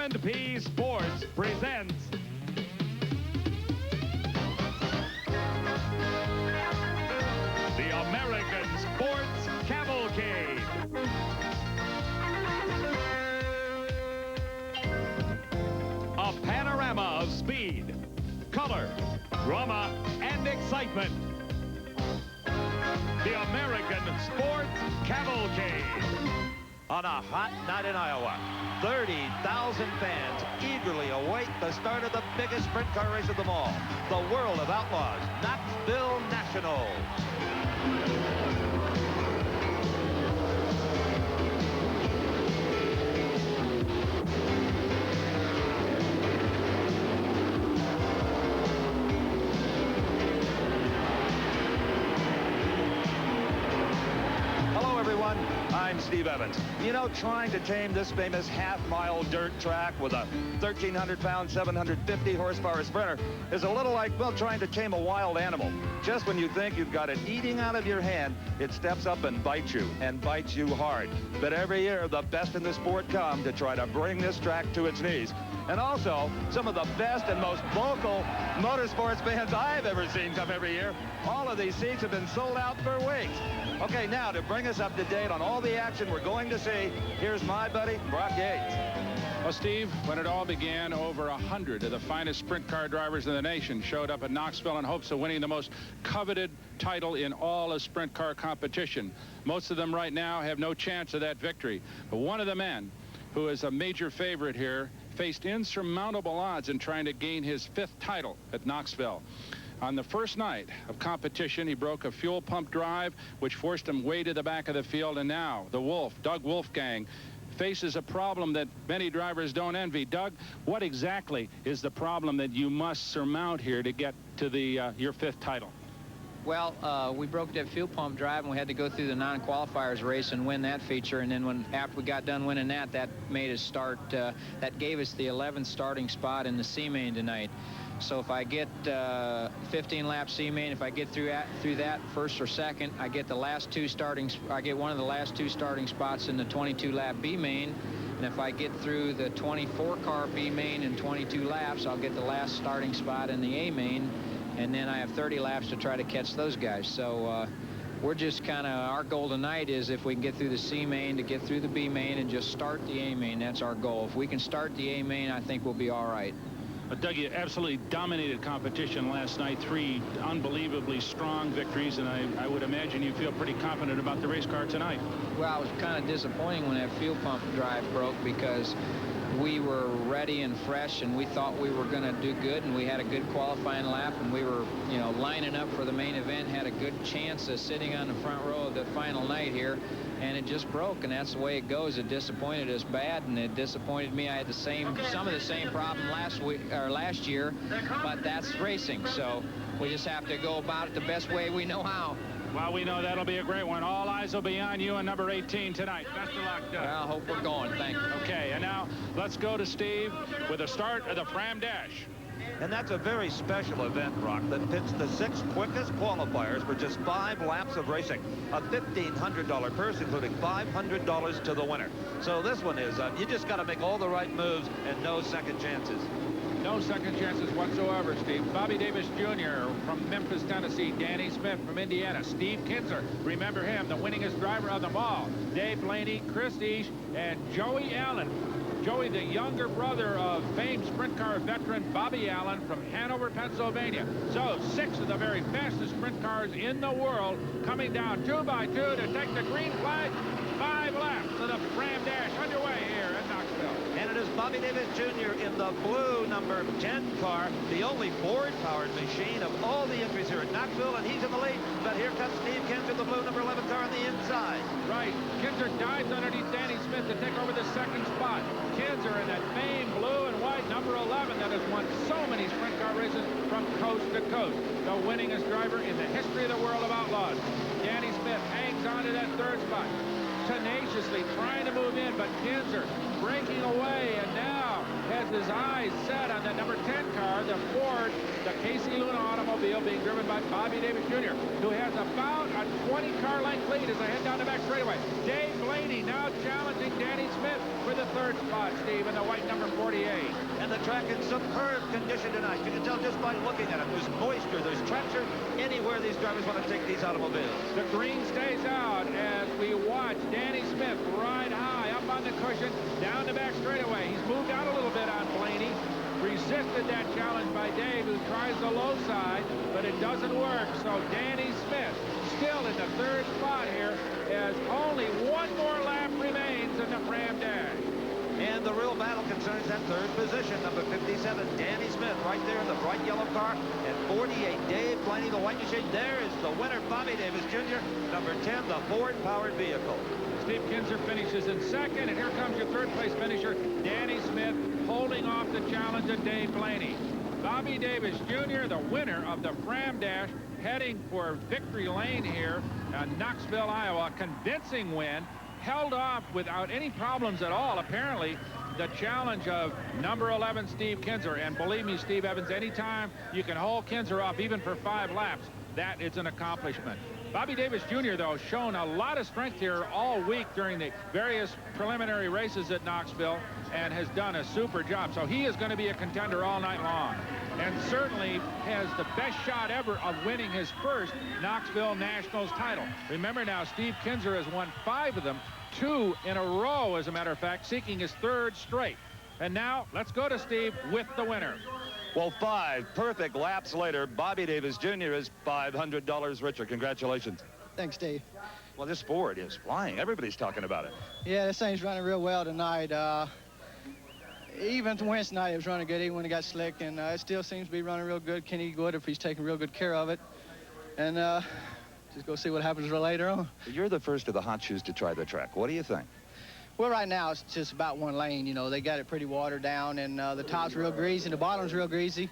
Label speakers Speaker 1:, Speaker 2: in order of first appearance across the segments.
Speaker 1: M&P Sports presents the American Sports Cavalcade. A panorama of speed, color, drama, and excitement. The American Sports Cavalcade.
Speaker 2: On a hot night in Iowa, 30,000 fans eagerly await the start of the biggest sprint car race of them all, the World of Outlaws, Knoxville Nationals. I'm Steve Evans. You know, trying to tame this famous half-mile dirt track with a 1,300-pound, 750-horsepower sprinter is a little like, well, trying to tame a wild animal. Just when you think you've got it eating out of your hand, it steps up and bites you hard. But every year, the best in the sport come to try to bring this track to its knees. And also, some of the best and most vocal motorsports fans I've ever seen come every year. All of these seats have been sold out for weeks. Okay, now to bring us up to date on all the action we're going to see, here's my buddy, Brock Yates.
Speaker 3: Well, Steve, when it all began, over 100 of the finest sprint car drivers in the nation showed up at Knoxville in hopes of winning the most coveted title in all of sprint car competition. Most of them right now have no chance of that victory. But one of the men, who is a major favorite here, faced insurmountable odds in trying to gain his 5th title at Knoxville. On the first night of competition, he broke a fuel pump drive, which forced him way to the back of the field. And now the Wolf, Doug Wolfgang, faces a problem that many drivers don't envy. Doug, what exactly is the problem that you must surmount here to get to the your 5th title?
Speaker 4: Well, we broke that fuel pump drive, and we had to go through the non-qualifiers race and win that feature. And then after we got done winning that made us start, that gave us the 11th starting spot in the C-main tonight. So if I get 15-lap C-main, if I get through that first or second, I get the last two starting. I get one of the last 2 starting spots in the 22-lap B-main. And if I get through the 24-car B-main in 22 laps, I'll get the last starting spot in the A-main. And then I have 30 laps to try to catch those guys. So we're just kind of, our goal tonight is if we can get through the C-main, to get through the B-main and just start the A-main. That's our goal. If we can start the A-main, I think we'll be all right.
Speaker 3: Doug, you absolutely dominated competition last night. 3 unbelievably strong victories, and I would imagine you feel pretty confident about the race car tonight.
Speaker 4: Well, I was kind of disappointing when that fuel pump drive broke because we were ready and fresh, and we thought we were going to do good, and we had a good qualifying lap, and we were, you know, lining up for the main event, had a good chance of sitting on the front row of the final night here, and it just broke, and that's the way it goes. It disappointed us bad, and it disappointed me. I had some of the same problem last year, but that's racing, so we just have to go about it the best way we know how.
Speaker 3: Well, we know that'll be a great one. All eyes will be on you and number 18 tonight. Best of luck, Doug.
Speaker 4: Well, I hope we're going. Thank you.
Speaker 3: Okay, and now let's go to Steve with the start of the FRAM Dash.
Speaker 2: And that's a very special event, Brock, that pits the 6 quickest qualifiers for just 5 laps of racing. A $1,500 purse, including $500 to the winner. So this one is, you just got to make all the right moves and no second chances.
Speaker 3: No second chances whatsoever, Steve. Bobby Davis Jr. from Memphis, Tennessee. Danny Smith from Indiana. Steve Kinzer, remember him, the winningest driver of them all. Dave Blaney, Chris Eash, and Joey Allen. Joey, the younger brother of famed sprint car veteran Bobby Allen from Hanover, Pennsylvania. So 6 of the very fastest sprint cars in the world coming down 2 by 2 to take the green flag. 5 laps of the FRAM Dash underway here at Knoxville.
Speaker 2: And it is Bobby Davis Jr. in the blue number 10 car, the only Ford-powered machine of all the entries here at Knoxville, and he's in the lead. But here comes Steve Kinzer, the blue number 11 car on the inside.
Speaker 3: Right. Kinzer dives underneath Danny Smith to take over the 2nd spot. Kinzer in that famed blue and white number 11 that has won so many sprint car races from coast to coast. The winningest driver in the history of the World of Outlaws. Danny Smith hangs on to that 3rd spot, tenaciously trying to move in, but Kinzer breaking away, and now has his eyes set on that number 10 car, the Ford, the Casey Luna automobile, being driven by Bobby Davis Jr., who has about a 20-car length lead as they head down the back straightaway. Dave Blaney now challenging Danny Smith for the third spot, Steve, in the white number 48.
Speaker 2: And the track in superb condition tonight. You can tell just by looking at it. There's moisture, there's traction anywhere these drivers want to take these automobiles.
Speaker 3: The green stays out as we watch Danny Smith ride high up on the cushion, down the back straightaway. He's moved out a little bit on Blaney. Resisted that challenge by Dave, who tries the low side, but it doesn't work. So Danny Smith still in the third spot here as only one more lap remains in the FRAM Dash.
Speaker 2: And the real battle concerns that third position, number 57, Danny Smith, right there in the bright yellow car. And 48, Dave Blaney, the white machine. There is the winner, Bobby Davis Jr., number 10, the Ford-powered vehicle.
Speaker 3: Steve Kinzer finishes in second, and here comes your third-place finisher, Danny Smith, holding off the challenge of Dave Blaney. Bobby Davis Jr., the winner of the FRAM Dash, heading for victory lane here in Knoxville, Iowa. Convincing win, held off without any problems at all, apparently, the challenge of number 11, Steve Kinzer. And believe me, Steve Evans, anytime you can hold Kinzer off, even for 5 laps, that is an accomplishment. Bobby Davis Jr., though, shown a lot of strength here all week during the various preliminary races at Knoxville and has done a super job. So he is going to be a contender all night long and certainly has the best shot ever of winning his first Knoxville Nationals title. Remember now, Steve Kinzer has won 5 of them, 2 in a row, as a matter of fact, seeking his 3rd straight. And now, let's go to Steve with the winner.
Speaker 2: Well, 5 perfect laps later, Bobby Davis Jr. is $500 richer. Congratulations.
Speaker 5: Thanks, Dave.
Speaker 2: Well, this Ford is flying. Everybody's talking about it.
Speaker 5: Yeah, this thing's running real well tonight. Even Wednesday night, it was running good, even when it got slick, and it still seems to be running real good. Kenny Good, if he's taking real good care of it. And just go see what happens later on.
Speaker 2: You're the first of the hot shoes to try the track. What do you think?
Speaker 5: Well, right now, it's just about one lane. You know, they got it pretty watered down, and the top's real greasy, the bottom's real greasy.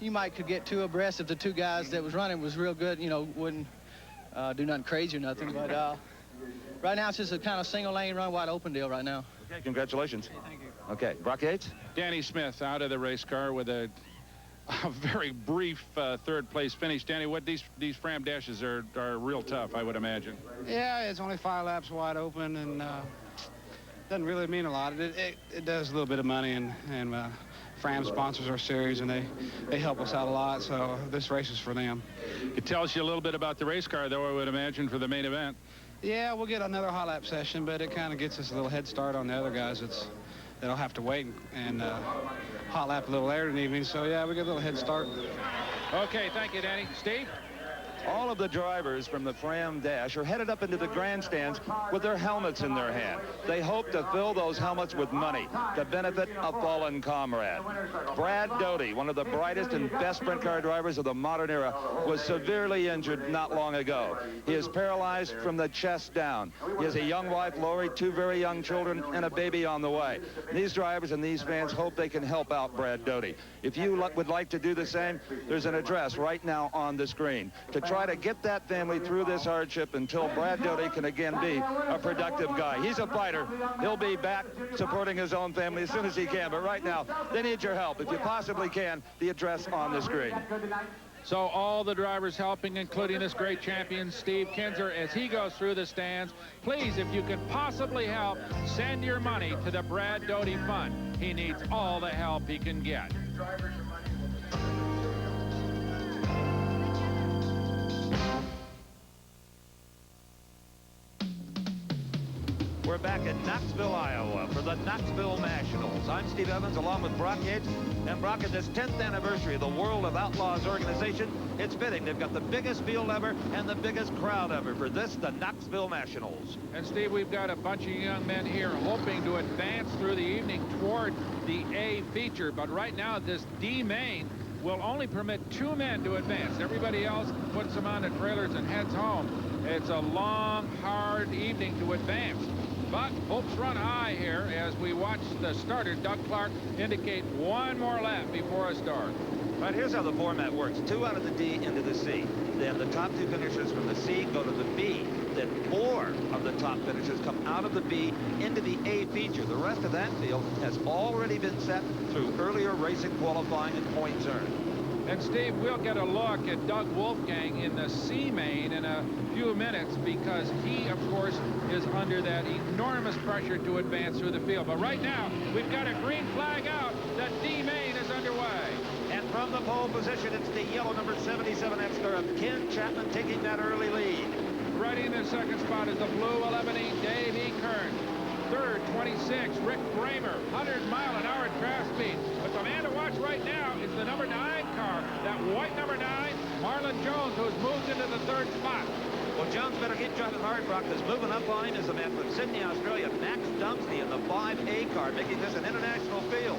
Speaker 5: You could get 2 abreast if the 2 guys that was running was real good, you know, wouldn't do nothing crazy or nothing. But right now, it's just a kind of single lane run, wide open deal right now.
Speaker 2: Okay, congratulations.
Speaker 5: Hey, thank you.
Speaker 2: Okay, Brock Yates?
Speaker 3: Danny Smith out of the race car with a very brief 3rd place finish. Danny, what these FRAM dashes are real tough, I would imagine.
Speaker 6: Yeah, it's only 5 laps wide open, and doesn't really mean a lot. It does a little bit of money, and FRAM sponsors our series, and they help us out a lot, so this race is for them.
Speaker 3: It tells you a little bit about the race car, though, I would imagine, for the main event.
Speaker 6: Yeah, we'll get another hot lap session, but it kind of gets us a little head start on the other guys that'll have to wait and hot lap a little later in the evening. So, yeah, we get a little head start.
Speaker 3: Okay, thank you, Danny. Steve?
Speaker 2: All of the drivers from the FRAM Dash are headed up into the grandstands with their helmets in their hand. They hope to fill those helmets with money to benefit a fallen comrade. Brad Doty, one of the brightest and best sprint car drivers of the modern era, was severely injured not long ago. He is paralyzed from the chest down. He has a young wife, Lori, 2 very young children, and a baby on the way. These drivers and these fans hope they can help out Brad Doty. If you would like to do the same, there's an address right now on the screen to try to get that family through this hardship until Brad Doty can again be a productive guy. He's a fighter. He'll be back supporting his own family as soon as he can. But right now, they need your help. If you possibly can, the address on the screen.
Speaker 3: So all the drivers helping, including this great champion, Steve Kinzer, as he goes through the stands. Please, if you can possibly help, send your money to the Brad Doty Fund. He needs all the help he can get.
Speaker 2: We're back in Knoxville, Iowa for the Knoxville Nationals. I'm Steve Evans along with Brock Yates. And Brock, at this 10th anniversary of the World of Outlaws organization, it's fitting. They've got the biggest field ever and the biggest crowd ever for this, the Knoxville Nationals.
Speaker 3: And Steve, we've got a bunch of young men here hoping to advance through the evening toward the A feature. But right now, this D main will only permit 2 men to advance. Everybody else puts them on the trailers and heads home. It's a long, hard evening to advance. But hopes run high here as we watch the starter, Doug Clark, indicate 1 more lap before a start.
Speaker 2: But here's how the format works. 2 out of the D into the C. Then the top 2 finishers from the C go to the B. Then 4 of the top finishers come out of the B into the A feature. The rest of that field has already been set through earlier racing, qualifying, and points earned.
Speaker 3: And Steve, we'll get a look at Doug Wolfgang in the C main in a few minutes, because he, of course, is under that enormous pressure to advance through the field. But right now, we've got a green flag out. The D main is underway.
Speaker 2: And from the pole position, it's the yellow number 77 X-car of Ken Chapman taking that early lead.
Speaker 3: Right in the second spot is the blue 11E Dave EKERN. Third, 26, Rick Bramer, 100-mile-an-hour at craft speed. But the man to watch right now is the number 9 car, that white number 9, Marlon Jones, who's moved into the third spot.
Speaker 2: Well, Jones better get driving hard, Brock, because moving up on him is the man from Sydney, Australia, Max Dumesny in the 5A car, making this an international field.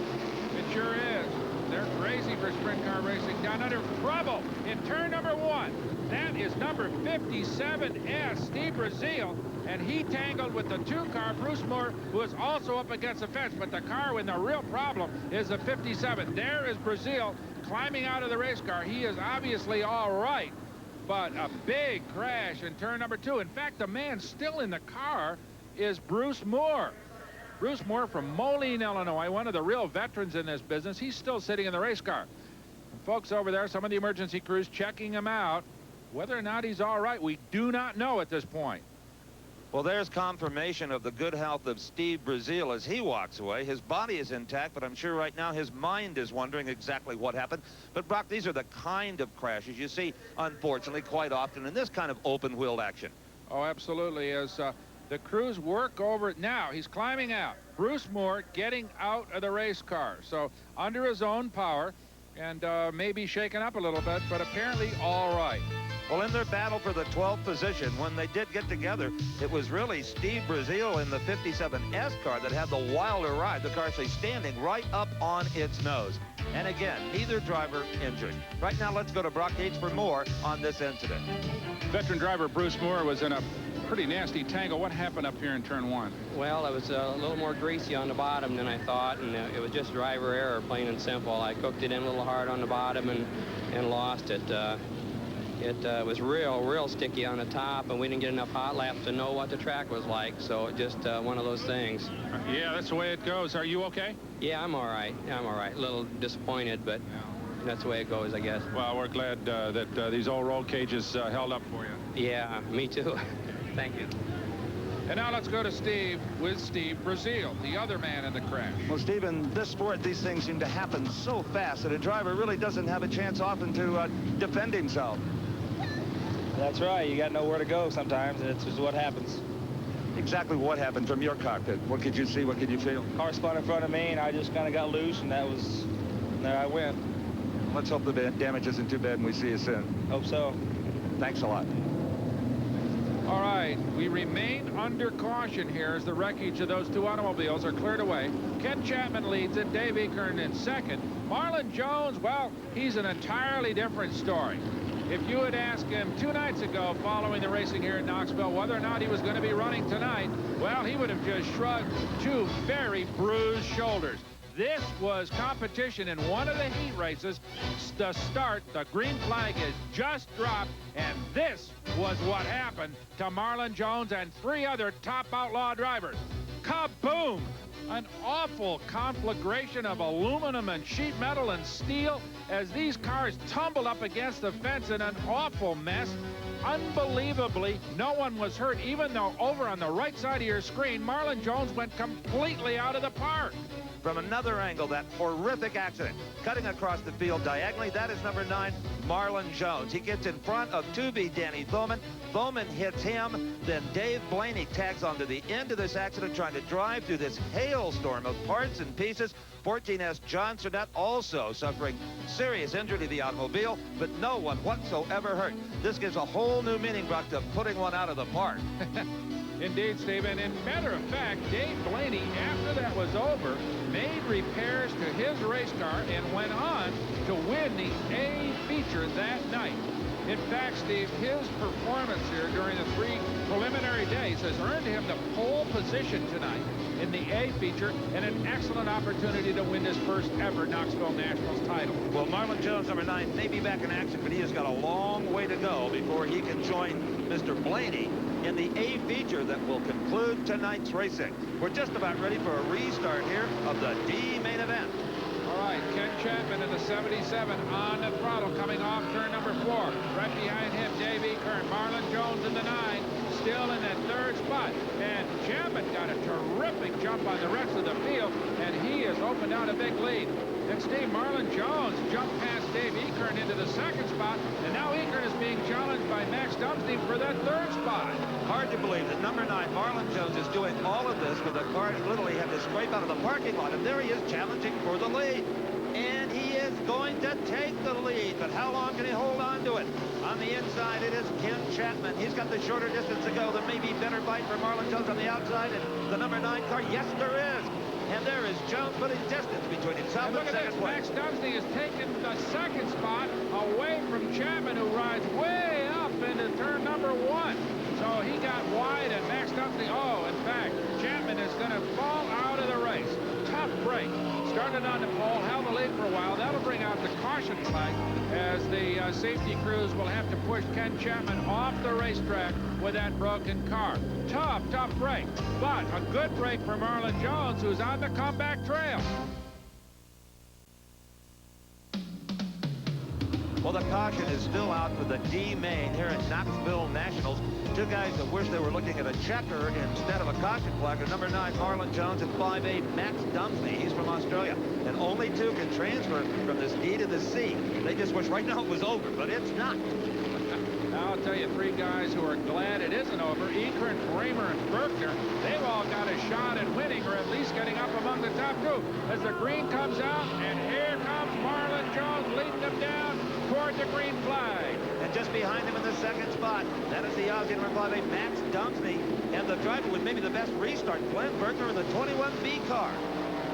Speaker 3: It sure is. They're crazy for sprint car racing. Down under trouble in turn number 1. That is number 57S, Steve BREAZEALE, and he tangled with the 2-car, Bruce Moore, who is also up against the fence. But the car with the real problem is the 57. There is BREAZEALE climbing out of the race car. He is obviously all right, but a big crash in turn number 2. In fact, the man still in the car is Bruce Moore. Bruce Moore from Moline, Illinois, one of the real veterans in this business. He's still sitting in the race car. And folks over there, some of the emergency crews checking him out. Whether or not he's all right, we do not know at this point.
Speaker 2: Well, there's confirmation of the good health of Steve BREAZEALE as he walks away. His body is intact, but I'm sure right now his mind is wondering exactly what happened. But, Brock, these are the kind of crashes you see, unfortunately, quite often in this kind of open-wheeled action.
Speaker 3: Oh, absolutely. As the crews work over it now, he's climbing out. Bruce Moore getting out of the race car. So under his own power, and maybe shaken up a little bit, but apparently all right.
Speaker 2: Well, in their battle for the 12th position, when they did get together, it was really Steve BREAZEALE in the 57S car that had the wilder ride. The car actually standing right up on its nose. And again, neither driver injured. Right now, let's go to Brock Yates for more on this incident.
Speaker 3: Veteran driver Bruce Moore was in a pretty nasty tangle. What happened up here in turn 1?
Speaker 7: Well, it was a little more greasy on the bottom than I thought, and it was just driver error, plain and simple. I cooked it in a little hard on the bottom and lost it. It was real sticky on the top, and we didn't get enough hot laps to know what the track was like, so just one of those things.
Speaker 3: Yeah, that's the way it goes. Are you okay?
Speaker 7: Yeah, I'm all right. Yeah, I'm all right. A little disappointed, but that's the way it goes, I guess.
Speaker 3: Well, we're glad that these old roll cages held up for you.
Speaker 7: Yeah, me too. Thank you.
Speaker 3: And now let's go to Steve with Steve BREAZEALE, the other man in the crash.
Speaker 2: Well, Steve, in this sport, these things seem to happen so fast that a driver really doesn't have a chance often to defend himself.
Speaker 8: That's right. You got nowhere to go sometimes, and it's just what happens.
Speaker 2: Exactly what happened from your cockpit? What could you see? What could you feel?
Speaker 8: Car spun in front of me, and I just kind of got loose, and there I went.
Speaker 2: Let's hope the damage isn't too bad and we see you soon.
Speaker 8: Hope so.
Speaker 2: Thanks a lot.
Speaker 3: All right, we remain under caution here as the wreckage of those 2 automobiles are cleared away. Ken Chapman leads it, Dave EKERN in second. Marlon Jones, well, he's an entirely different story. If you had asked him 2 nights ago following the racing here in Knoxville whether or not he was going to be running tonight, well, he would have just shrugged 2 very bruised shoulders. This was competition in one of the heat races. The start, the green flag is just dropped, and this was what happened to Marlon Jones and 3 other top outlaw drivers. Kaboom! An awful conflagration of aluminum and sheet metal and steel as these cars tumbled up against the fence in an awful mess. Unbelievably, no one was hurt, even though over on the right side of your screen, Marlon Jones went completely out of the park.
Speaker 2: From another angle, that horrific accident. Cutting across the field diagonally, that is number 9, Marlon Jones. He gets in front of 2B Danny Thoman. Thoman hits him. Then Dave Blaney tags onto the end of this accident, trying to drive through this hailstorm of parts and pieces. 14S John Surnett also suffering serious injury to the automobile, but no one whatsoever hurt. This gives a whole new meaning, Brock, to putting one out of the park.
Speaker 3: Indeed, Steve, and in matter of fact, Dave Blaney, after that was over, made repairs to his race car and went on to win the A feature that night. In fact, Steve, his performance here during the 3 preliminary days has earned him the pole position tonight in the A feature and an excellent opportunity to win his first ever Knoxville Nationals title.
Speaker 2: Well, Marlon Jones, number 9, may be back in action, but he has got a long way to go before he can join Mr. Blaney in the A feature that will conclude tonight's racing. We're just about ready for a restart here of the D main event.
Speaker 3: All right, right. Ken Chapman in the 77 on the throttle coming off turn number 4. Right behind him, Dave EKERN. Marlon Jones in the 9, still in that 3rd spot. And Chapman got a terrific jump on the rest of the field, and he has opened out a big lead. And Steve, Marlon Jones jumped past Dave EKERN into the 2nd spot, and now EKERN is being challenged by Max Dumesny for that 3rd spot.
Speaker 2: Hard to believe that number 9, Marlon Jones, is doing all of this with a car that literally had to scrape out of the parking lot, and there he is challenging for the lead. And he is going to take the lead, but how long can he hold on to it? On the inside, it is Ken Chapman. He's got the shorter distance to go. There may be better bite for Marlon Jones on the outside, and the number 9 car, yes, there is. And there is Jones putting distance between himself and
Speaker 3: look at
Speaker 2: second
Speaker 3: this.
Speaker 2: place.
Speaker 3: Max Dumesny has taken the 2nd spot away from Chapman, who rides way up into turn number 1. So he got wide, and Max Dumesny, in fact, Chapman is going to fall out of the race. Tough break. Started on the pole, held the lead for a while. That'll bring out the caution flag as the safety crews will have to push Ken Chapman off the racetrack with that broken car. Tough break, but a good break for Marlon Jones, who's on the comeback trail.
Speaker 2: Well, the caution is still out for the D main here at Knoxville Nationals. 2 guys that wish they were looking at a checker instead of a caution flag are number 9, Marlon Jones, and 5'8", Max Dumesny. He's from Australia. And only 2 can transfer from this D to the C. They just wish right now it was over, but it's not.
Speaker 3: I'll tell you, 3 guys who are glad it isn't over. EKERN, Kramer, and Berkner. They've all got a shot at winning, or at least getting up among the top 2. As the green comes out, and here comes Marlon Jones leading them down toward the green flag.
Speaker 2: And just behind him in the 2nd spot, that is the Aussie number 5'8", Max Dumesny. And the driver with maybe the best restart, Glenn Berkner in the 21B car.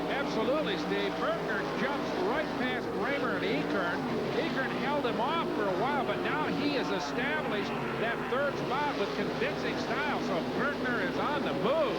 Speaker 3: Absolutely, Steve. Berkner jumps right past Kramer and EKERN. EKERN held him off for a while, but now he has established that 3rd spot with convincing style. So Berkner is on the move.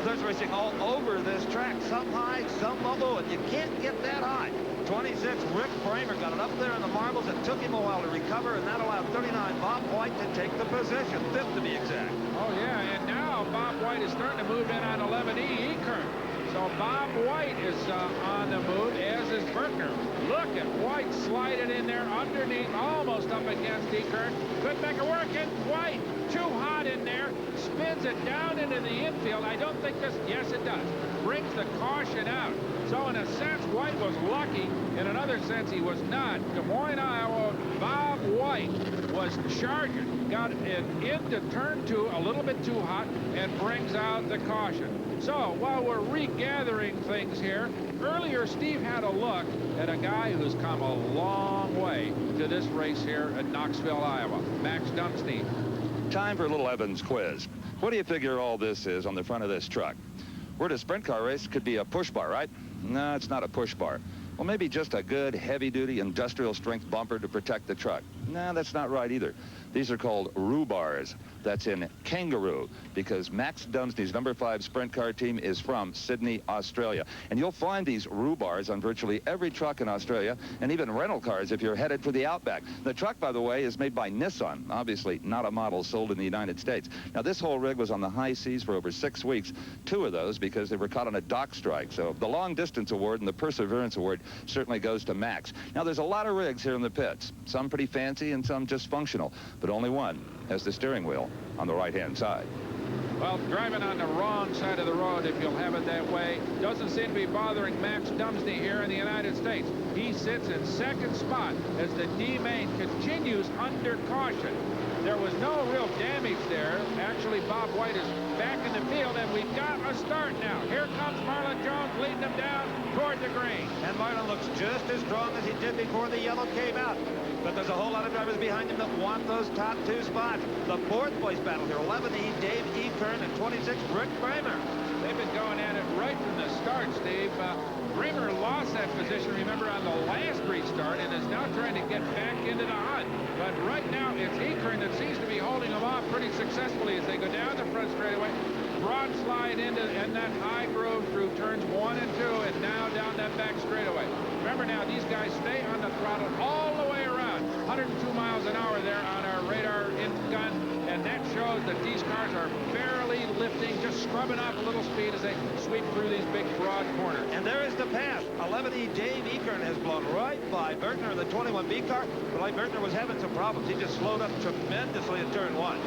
Speaker 2: There's racing all over this track, some high, some low, and you can't get that high. 26, Rick Kramer got it up there in the marbles. It took him a while to recover, and that allowed 39, Bob White, to take the position, 5th to be exact.
Speaker 3: Oh, yeah, and now Bob White is starting to move in on 11E, EKERN. So Bob White is on the move, as is Berkner. Look at White sliding in there underneath, almost up against EKERN. Could make it work, and White, too hot in there, spins it down into the infield. I don't think this, yes it does, brings the caution out. So in a sense, White was lucky. In another sense, he was not. Des Moines, Iowa, Bob White was charging, got it into turn 2 a little bit too hot, and brings out the caution. So while we're regathering things here, earlier Steve had a look at a guy who's come a long way to this race here at Knoxville, Iowa, Max Dumesny.
Speaker 2: Time for a little Evans quiz. What do you figure all this is on the front of this truck? We're at a sprint car race, could be a push bar, right? No, it's not a push bar. Well, maybe just a good heavy-duty industrial strength bumper to protect the truck. No, that's not right either. These are called rhubar's. That's in kangaroo, because Max Dumesny's number 5 sprint car team is from Sydney, Australia. And you'll find these rhubar's on virtually every truck in Australia, and even rental cars if you're headed for the Outback. The truck, by the way, is made by Nissan, obviously not a model sold in the United States. Now, this whole rig was on the high seas for over 6 weeks, 2 of those because they were caught on a dock strike. So the long distance award and the perseverance award certainly goes to Max. Now, there's a lot of rigs here in the pits, some pretty fancy and some just functional, but only one has the steering wheel on the right-hand side.
Speaker 3: Well, driving on the wrong side of the road, if you'll have it that way, doesn't seem to be bothering Max Dumesny here in the United States. He sits in 2nd spot as the D main continues under caution. There was no real damage there. Actually, Bob White is back in the field, and we've got a start now. Here comes Marlon Jones leading them down toward the green.
Speaker 2: And Marlon looks just as strong as he did before the yellow came out. But there's a whole lot of drivers behind him that want those top 2 spots. The 4th place battle here, 11E, Dave EKERN, and 26, Rick Kramer.
Speaker 3: They've been going at it right from the start, Steve. Kramer lost that position, remember, on the last restart, and is now trying to get back into the hunt. But right now, it's EKERN that seems to be holding them off pretty successfully as they go down the front straightaway. Broad slide in that high groove through turns 1 and 2, and now down that back straightaway. Remember now, these guys stay on the throttle all the way around. 102 miles an hour there on our radar in gun, and that shows that these cars are barely lifting, just scrubbing rubbing off a little speed as they sweep through these big, broad corners.
Speaker 2: And there is the pass. 11E Dave EKERN has blown right by Bertner in the 21B car. But like Bertner was having some problems. He just slowed up tremendously in turn 1.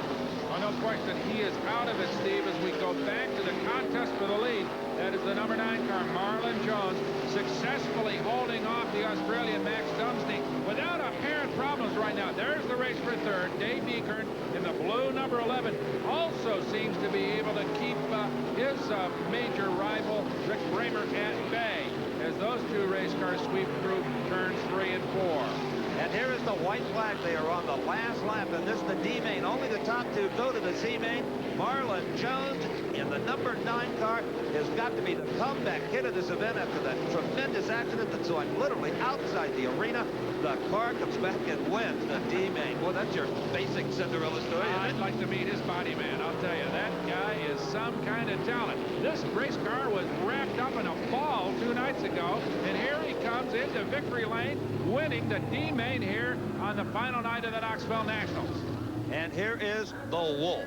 Speaker 3: Well, no question, he is out of it, Steve, as we go back to the contest for the lead. That is the number 9 car, Marlon Jones, successfully holding off the Australian Max Dumesny without apparent problems right now. There's the race for third. Dave EKERN in the blue number 11 also seems to be able to keep his major rival, Rick Bramer, at bay as those two race cars sweep through turns 3 and 4.
Speaker 2: And here is the white flag. They are on the last lap, and this is the D main. Only the top two go to the C main. Marlon Jones in the number 9 car has got to be the comeback kid of this event after that tremendous accident that saw him literally outside the arena. The car comes back and wins the D main. Well, that's your basic Cinderella story.
Speaker 3: I'd like to meet his body man. I'll tell you, that guy is some kind of talent. This race car was wrapped up in a ball 2 nights ago, and here he comes into victory lane, winning the D main here on the final night of the Knoxville Nationals.
Speaker 2: And here is the Wolf,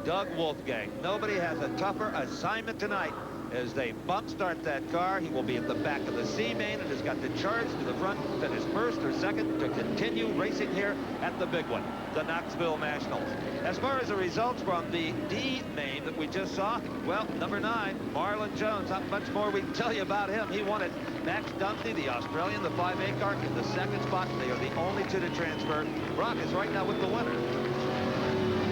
Speaker 2: Doug Wolfgang. Nobody has a tougher assignment tonight as they bump start that car. He will be at the back of the C main and has got to charge to the front, finish first or second to continue racing here at the big one, the Knoxville Nationals. As far as the results from the D main that we just saw, well, number 9, Marlon Jones, not much more we can tell you about him. He won it. Max Dumesny, the Australian, the 5A car, in the 2nd spot. They are the only 2 to transfer. Brock is right now with the winner.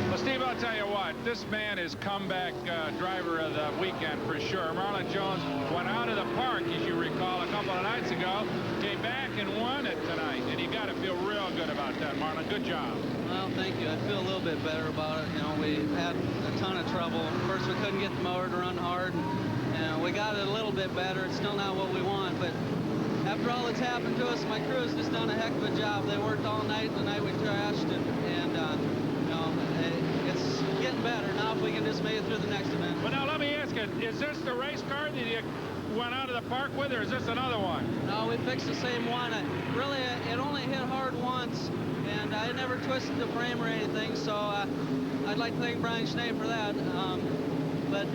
Speaker 3: Well, Steve, I'll tell you what, this man is comeback driver of the weekend for sure. Marlon Jones went out of the park, as you recall, a couple of nights ago, came back and won it tonight, and you got to feel real good about that, Marlon. Good job.
Speaker 9: Well, thank you. I feel a little bit better about it. You know, we had a ton of trouble. First, we couldn't get the motor to run hard, and we got it a little bit better. It's still not what we want, but after all that's happened to us, my crew's just done a heck of a job. They worked all night the night we crashed, and you know, it's getting better. Now if we can just make it through the next event.
Speaker 3: Well, now let me ask you, is this the race car that you went out of the park with, or is this another one?
Speaker 9: No, we fixed the same one. Really, it only hit hard once, and I never twisted the frame or anything, so I'd like to thank Brian Schnee for that. But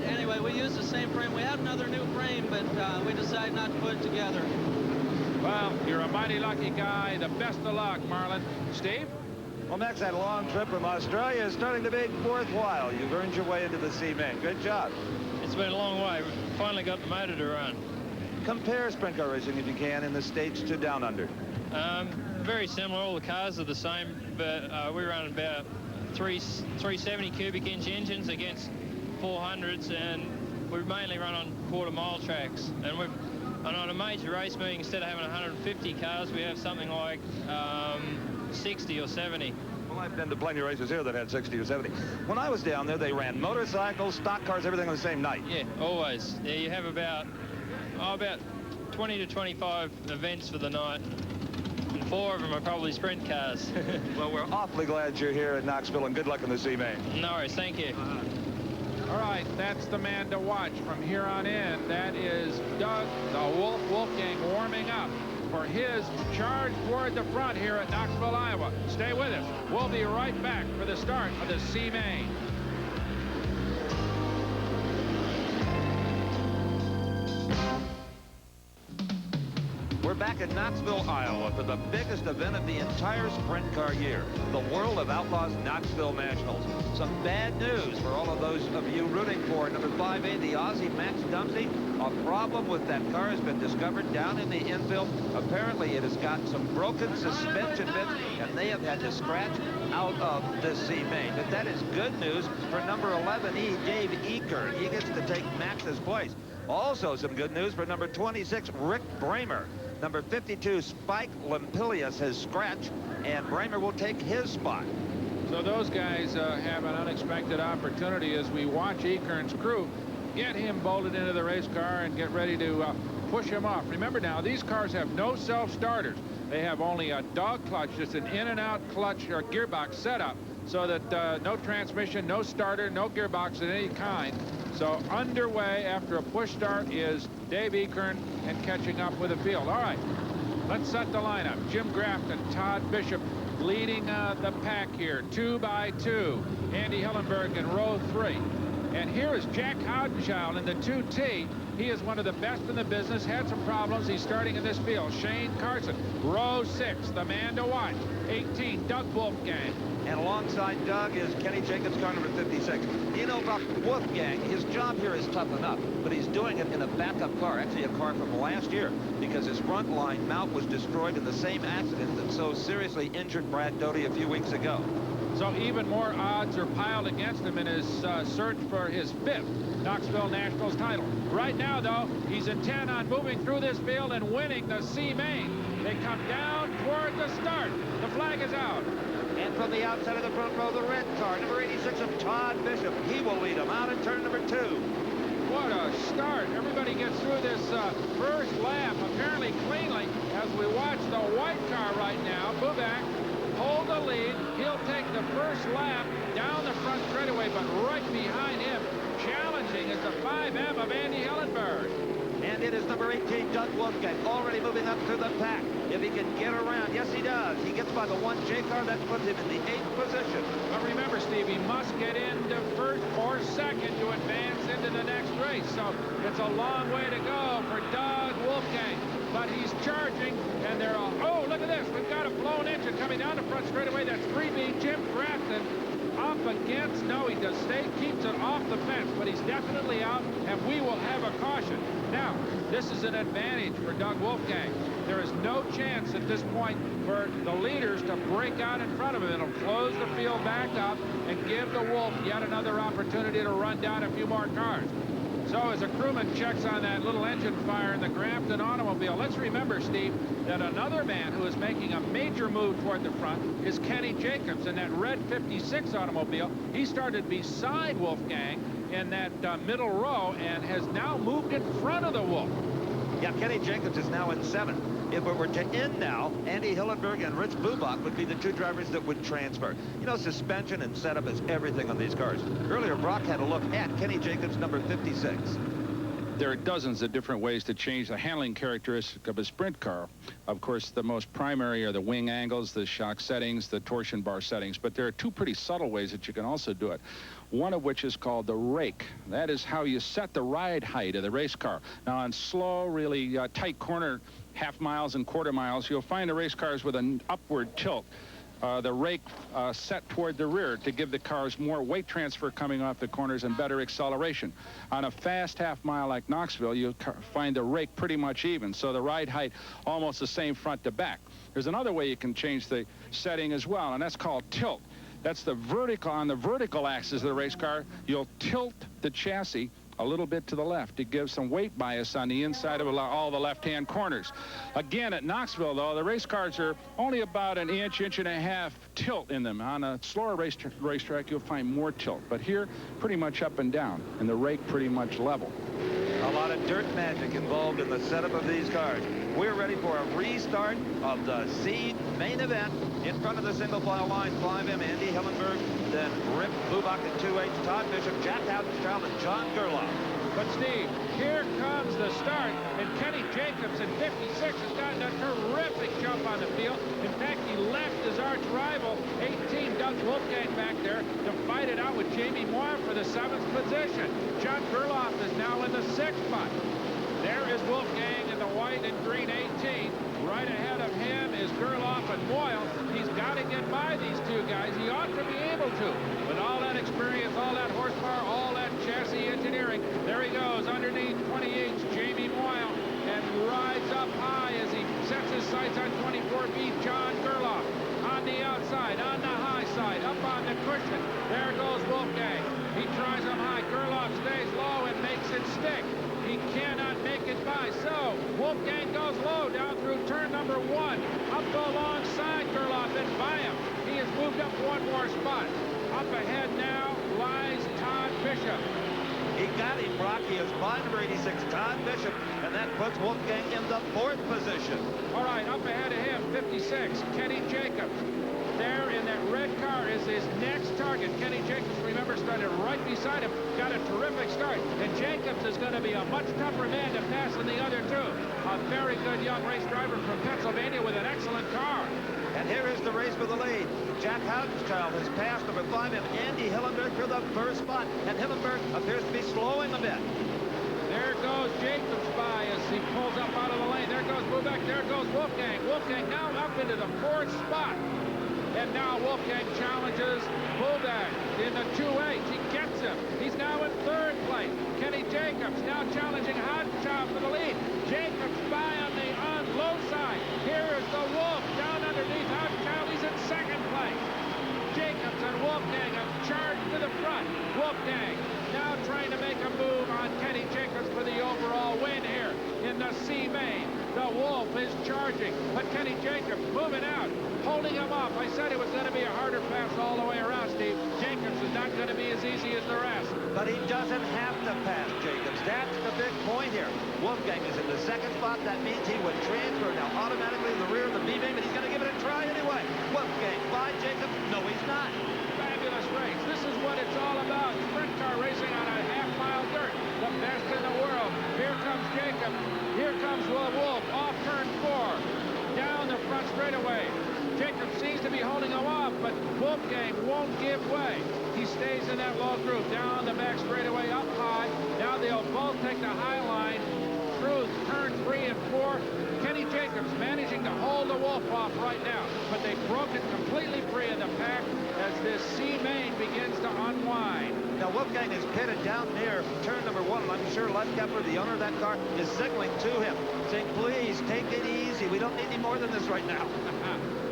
Speaker 9: anyway, we used the same frame. We had another new frame, but we decided not to put it together.
Speaker 3: Well, you're a mighty lucky guy. The best of luck, Marlon. Steve?
Speaker 2: Well, Max, that long trip from Australia is starting to be worthwhile. You've earned your way into the C main. Good job.
Speaker 10: It's been a long way. We finally got the motor to run.
Speaker 2: Compare sprint car racing, if you can, in the States to down under.
Speaker 10: Very similar. All the cars are the same, but we run about 370 cubic inch engines against 400s, and we mainly run on quarter-mile tracks. And on a major race meeting, instead of having 150 cars, we have something like 60 or 70.
Speaker 2: Well, I've been to plenty of races here that had 60 or 70. When I was down there, they ran motorcycles, stock cars, everything on the same night.
Speaker 10: Yeah, always. Yeah, you have about 20 to 25 events for the night. And 4 of them are probably sprint cars.
Speaker 2: Well, we're awfully glad you're here at Knoxville, and good luck in the C main.
Speaker 10: No worries, thank you.
Speaker 3: All right, that's the man to watch from here on in. That is Doug, the Wolfgang, warming up for his charge toward the front here at Knoxville, Iowa. Stay with us. We'll be right back for the start of the C main.
Speaker 2: We're back in Knoxville, Iowa for the biggest event of the entire sprint car year, the World of Outlaws Knoxville Nationals. Some bad news for all of those of you rooting for number 5A, the Aussie Max Dumesny. A problem with that car has been discovered down in the infield. Apparently, it has got some broken suspension bits, and they have had to scratch out of the C main. But that is good news for number 11E, Dave EKERN. He gets to take Max's place. Also some good news for number 26, Rick Bramer. Number 52, Spike Lampilius has scratched, and Bramer will take his spot.
Speaker 3: So those guys have an unexpected opportunity as we watch EKERN's crew get him bolted into the race car and get ready to push him off. Remember now, these cars have no self-starters. They have only a dog clutch, just an in-and-out clutch or gearbox setup, so that no transmission, no starter, no gearbox of any kind. So underway after a push start is Dave EKERN and catching up with the field. All right, let's set the lineup. Jim Grafton, Todd Bishop leading the pack here, 2 by 2. Andy Hillenberg in row 3. And here is Jack Howdenchild in the 2T. He is one of the best in the business. Had some problems. He's starting in this field. Shane Carson, row 6, the man to watch. 18, Doug Wolfgang.
Speaker 2: And alongside Doug is Kenny Jacobs, car number 56. You know, Buck, Wolfgang, his job here is tough enough, but he's doing it in a backup car, actually a car from last year, because his front line mount was destroyed in the same accident that so seriously injured Brad Doty a few weeks ago.
Speaker 3: So even more odds are piled against him in his search for his 5th Knoxville Nationals title. Right now, though, he's intent on moving through this field and winning the C-Main. They come down toward the start. The flag is out.
Speaker 2: And from the outside of the front row, the red car, number 86 of Todd Bishop. He will lead him out in turn number 2.
Speaker 3: What a start. Everybody gets through this first lap apparently cleanly as we watch the white car right now. Bubak hold the lead. He'll take the first lap down the front straightaway, but right behind him, challenging, is the 5M of Andy Hillenberg.
Speaker 2: And it is number 18, Doug Wolfgang, already moving up through the pack. If he can get around, yes, he does. He gets by the 1J car. That puts him in the 8th position.
Speaker 3: But remember, Steve, he must get into first or second to advance into the next race. So it's a long way to go for Doug Wolfgang. But he's charging, and they're all, oh, look at this. We've got a blown engine coming down the front straightaway. That's 3B Jim Grafton up against, no, he does stay, keeps it off the fence, but he's definitely out, and we will have a caution. Now, this is an advantage for Doug Wolfgang. There is no chance at this point for the leaders to break out in front of him. It'll close the field back up and give the Wolf yet another opportunity to run down a few more cars. So as a crewman checks on that little engine fire in the Grafton automobile, let's remember, Steve, that another man who is making a major move toward the front is Kenny Jacobs in that red 56 automobile. He started beside Wolfgang in that middle row and has now moved in front of the Wolf.
Speaker 2: Yeah, Kenny Jacobs is now in 7th. If it were to end now, Andy Hillenberg and Rich Bubak would be the 2 drivers that would transfer. You know, suspension and setup is everything on these cars. Earlier, Brock had a look at Kenny Jacobs, number 56.
Speaker 3: There are dozens of different ways to change the handling characteristic of a sprint car. Of course, the most primary are the wing angles, the shock settings, the torsion bar settings. But there are 2 pretty subtle ways that you can also do it. One of which is called the rake. That is how you set the ride height of the race car. Now, on slow, really tight corner half miles and quarter miles, you'll find the race cars with an upward tilt. The rake set toward the rear to give the cars more weight transfer coming off the corners and better acceleration. On a fast half mile like Knoxville, you'll find the rake pretty much even, so the ride height almost the same front to back. There's another way you can change the setting as well, and that's called tilt. That's the vertical, on the vertical axis of the race car, you'll tilt the chassis a little bit to the left to give some weight bias on the inside of all the left-hand corners. Again, at Knoxville, though, the race cars are only about an inch, inch and a half tilt in them. On a slower racetrack, you'll find more tilt. But here, pretty much up and down, and the rake pretty much level.
Speaker 2: A lot of dirt magic involved in the setup of these cars. We're ready for a restart of the C main event. In front of the single file line, 5M, Andy Hillenberg, then Rip Bubak at 2H, Todd Bishop, Jack Howdenchild, and John Gerloff.
Speaker 3: But, Steve, here comes the start, and Kenny Jacobs in 56 has gotten a terrific jump on the field. In fact, he left his arch rival, 18, Doug Wolfgang, back there to fight it out with Jamie Moore for the 7th position. John Gerloff is now in the 6th spot. There is Wolfgang in the white and green 18. Right ahead of him is Gerloff and Moyle. He's got to get by these 2 guys. He ought to be able to. With all that experience, all that horsepower, all that chassis engineering, there he goes underneath 28's Jamie Moyle and rides up high as he sets his sights on 24B, John Gerloff. On the outside, on the high side, up on the cushion. There goes Wolfgang. He tries him high. Gerloff stays low and makes it stick. He cannot make it by. So Wolfgang goes low down through turn number 1. Up alongside Gerloff and by him. He has moved up 1 more spot. Up ahead now lies Todd Bishop.
Speaker 2: He got him, Brock. He is by number 86, Todd Bishop, and that puts Wolfgang in the 4th position.
Speaker 3: All right, up ahead of him, 56, Kenny Jacobs. There in that red car is his next target. Kenny Jacobs, remember, started right beside him, got a terrific start. And Jacobs is going to be a much tougher man to pass than the other 2. A very good young race driver from Pennsylvania with an excellent car.
Speaker 2: And here is the race for the lead. Jack Haudenschild has passed number 5 and Andy Hillenberg for the first spot. And Hillenberg appears to be slowing a bit.
Speaker 3: There goes Jacobs by as he pulls up out of the lane. There goes Bubeck. There goes Wolfgang. Wolfgang now up into the 4th spot. And now Wolfgang challenges Bubeck in the 2-8. He gets him. He's now in 3rd place. Kenny Jacobs now challenging Haudenschild for the lead. Jacobs by on the low side. Here is the Wolf down underneath Haudenschild. He's in 2nd place. Jacobs and Wolfgang have charged to the front. Wolfgang now trying to make a move on Kenny Jacobs for the overall win here in the C main. The Wolf is charging, but Kenny Jacobs moving out, holding him up. I said it was going to be a harder pass all the way around, Steve. Jacobs is not going to be as easy as the rest.
Speaker 2: But he doesn't have to pass Jacobs. That's the big point here. Wolfgang is in the 2nd spot. That means he would transfer now automatically in the rear of the B main, but he's going to give it a try anyway. Wolfgang by Jacobs. No, he's not.
Speaker 3: Fabulous race. This is what it's all about. Sprint car racing on a half-mile dirt. The best in the world. Here comes Jacobs. Here comes Wolf off turn 4. Down the front straightaway. Jacobs seems to be holding him off, but Wolfgang won't give way. He stays in that low groove. Down the back straightaway, up high. Now they'll both take the high line through turn 3 and 4. Kenny Jacobs managing to hold the Wolf off right now, but they've broken completely free in the pack as this C main begins to unwind.
Speaker 2: Now Wolfgang is pitted down near turn number 1, and I'm sure Lefkepler, the owner of that car, is signaling to him, saying, please, take it easy. We don't need any more than this right now.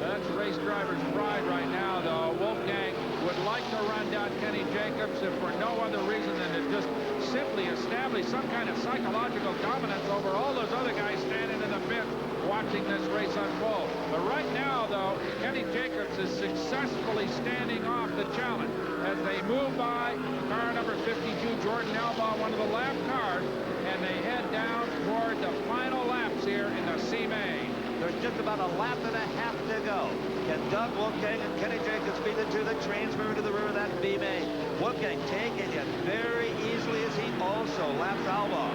Speaker 3: That's race driver's pride right now, though. Wolfgang would like to run down Kenny Jacobs if for no other reason than to just simply establish some kind of psychological dominance over all those other guys standing in the pit watching this race unfold. But right now, though, Kenny Jacobs is successfully standing off the challenge as they move by car number 52, Jordan Elbaugh, one of the lap cars, and they head down toward the final laps here in the C main.
Speaker 2: There's just about a lap and a half to go. Can Doug Wolfgang and Kenny Jacobs beat it to the transfer into the rear of that B main? Wolfgang taking it very easily as he also laps Elbaugh.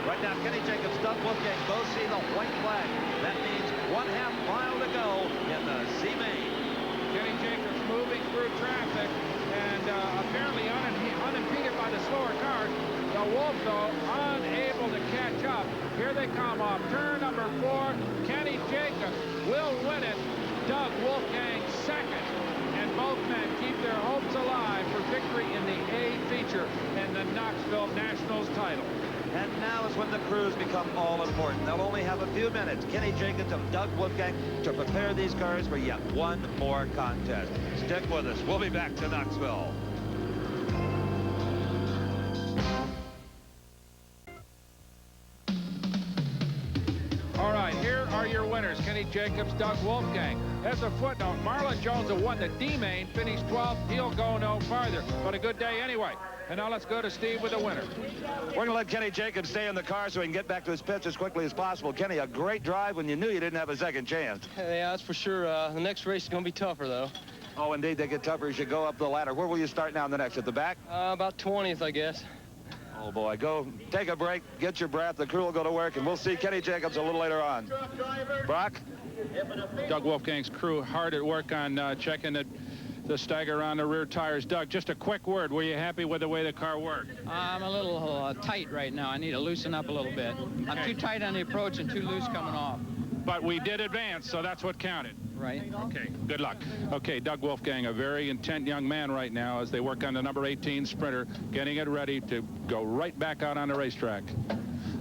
Speaker 2: Right now, Kenny Jacobs, Doug Wolfgang both see the white flag. That means 1/2 mile to go in the C main.
Speaker 3: Kenny Jacobs moving through traffic and apparently unimpeded by the slower cars. The Wolf, though, unable to catch up. Here they come off turn number 4. Kenny Jacobs will win it. Doug Wolfgang 2nd. And both men keep their hopes alive for victory in the A feature and the Knoxville Nationals title.
Speaker 2: And now is when the crews become all important. They'll only have a few minutes, Kenny Jacobs and Doug Wolfgang, to prepare these cars for yet one more contest. Stick with us. We'll be back to Knoxville.
Speaker 3: All right, here are your winners, Kenny Jacobs, Doug Wolfgang. As a footnote, Marlon Jones, who won the D main, finished 12th. He'll go no farther, but a good day anyway. And now let's go to Steve with the winner.
Speaker 2: We're going to let Kenny Jacobs stay in the car so he can get back to his pits as quickly as possible. Kenny, a great drive when you knew you didn't have a second chance.
Speaker 11: Yeah, that's for sure. The next race is going to be tougher, though.
Speaker 2: Oh, indeed, they get tougher as you go up the ladder. Where will you start now in the next? At the back?
Speaker 11: About 20th, I guess.
Speaker 2: Oh, boy. Go take a break, get your breath. The crew will go to work, and we'll see Kenny Jacobs a little later on. Brock?
Speaker 3: Doug Wolfgang's crew hard at work on checking the stagger on the rear tires. Doug, just a quick word. Were you happy with the way the car worked?
Speaker 4: I'm a little tight right now. I need to loosen up a little bit. Okay. I'm too tight on the approach and too loose coming off.
Speaker 3: But we did advance, so that's what counted.
Speaker 4: Right.
Speaker 3: Okay, good luck. Okay, Doug Wolfgang, a very intent young man right now as they work on the number 18 Sprinter, getting it ready to go right back out on the racetrack.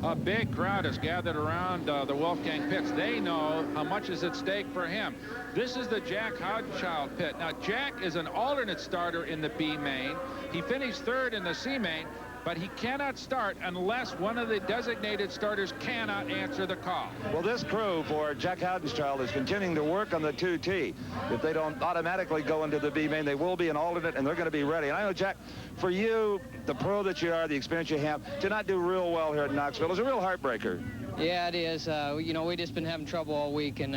Speaker 3: A big crowd has gathered around the Wolfgang pits. They know how much is at stake for him. This is the Jack Haudenschild pit. Now, Jack is an alternate starter in the B main. He finished 3rd in the C main, but he cannot start unless one of the designated starters cannot answer the call.
Speaker 2: Well, this crew for Jack Haudenschild is continuing to work on the 2T. If they don't automatically go into the B main, they will be an alternate, and they're going to be ready. And I know, Jack, for you, the pro that you are, the experience you have, to not do real well here at Knoxville is a real heartbreaker.
Speaker 4: Yeah, it is. You know, we just been having trouble all week, and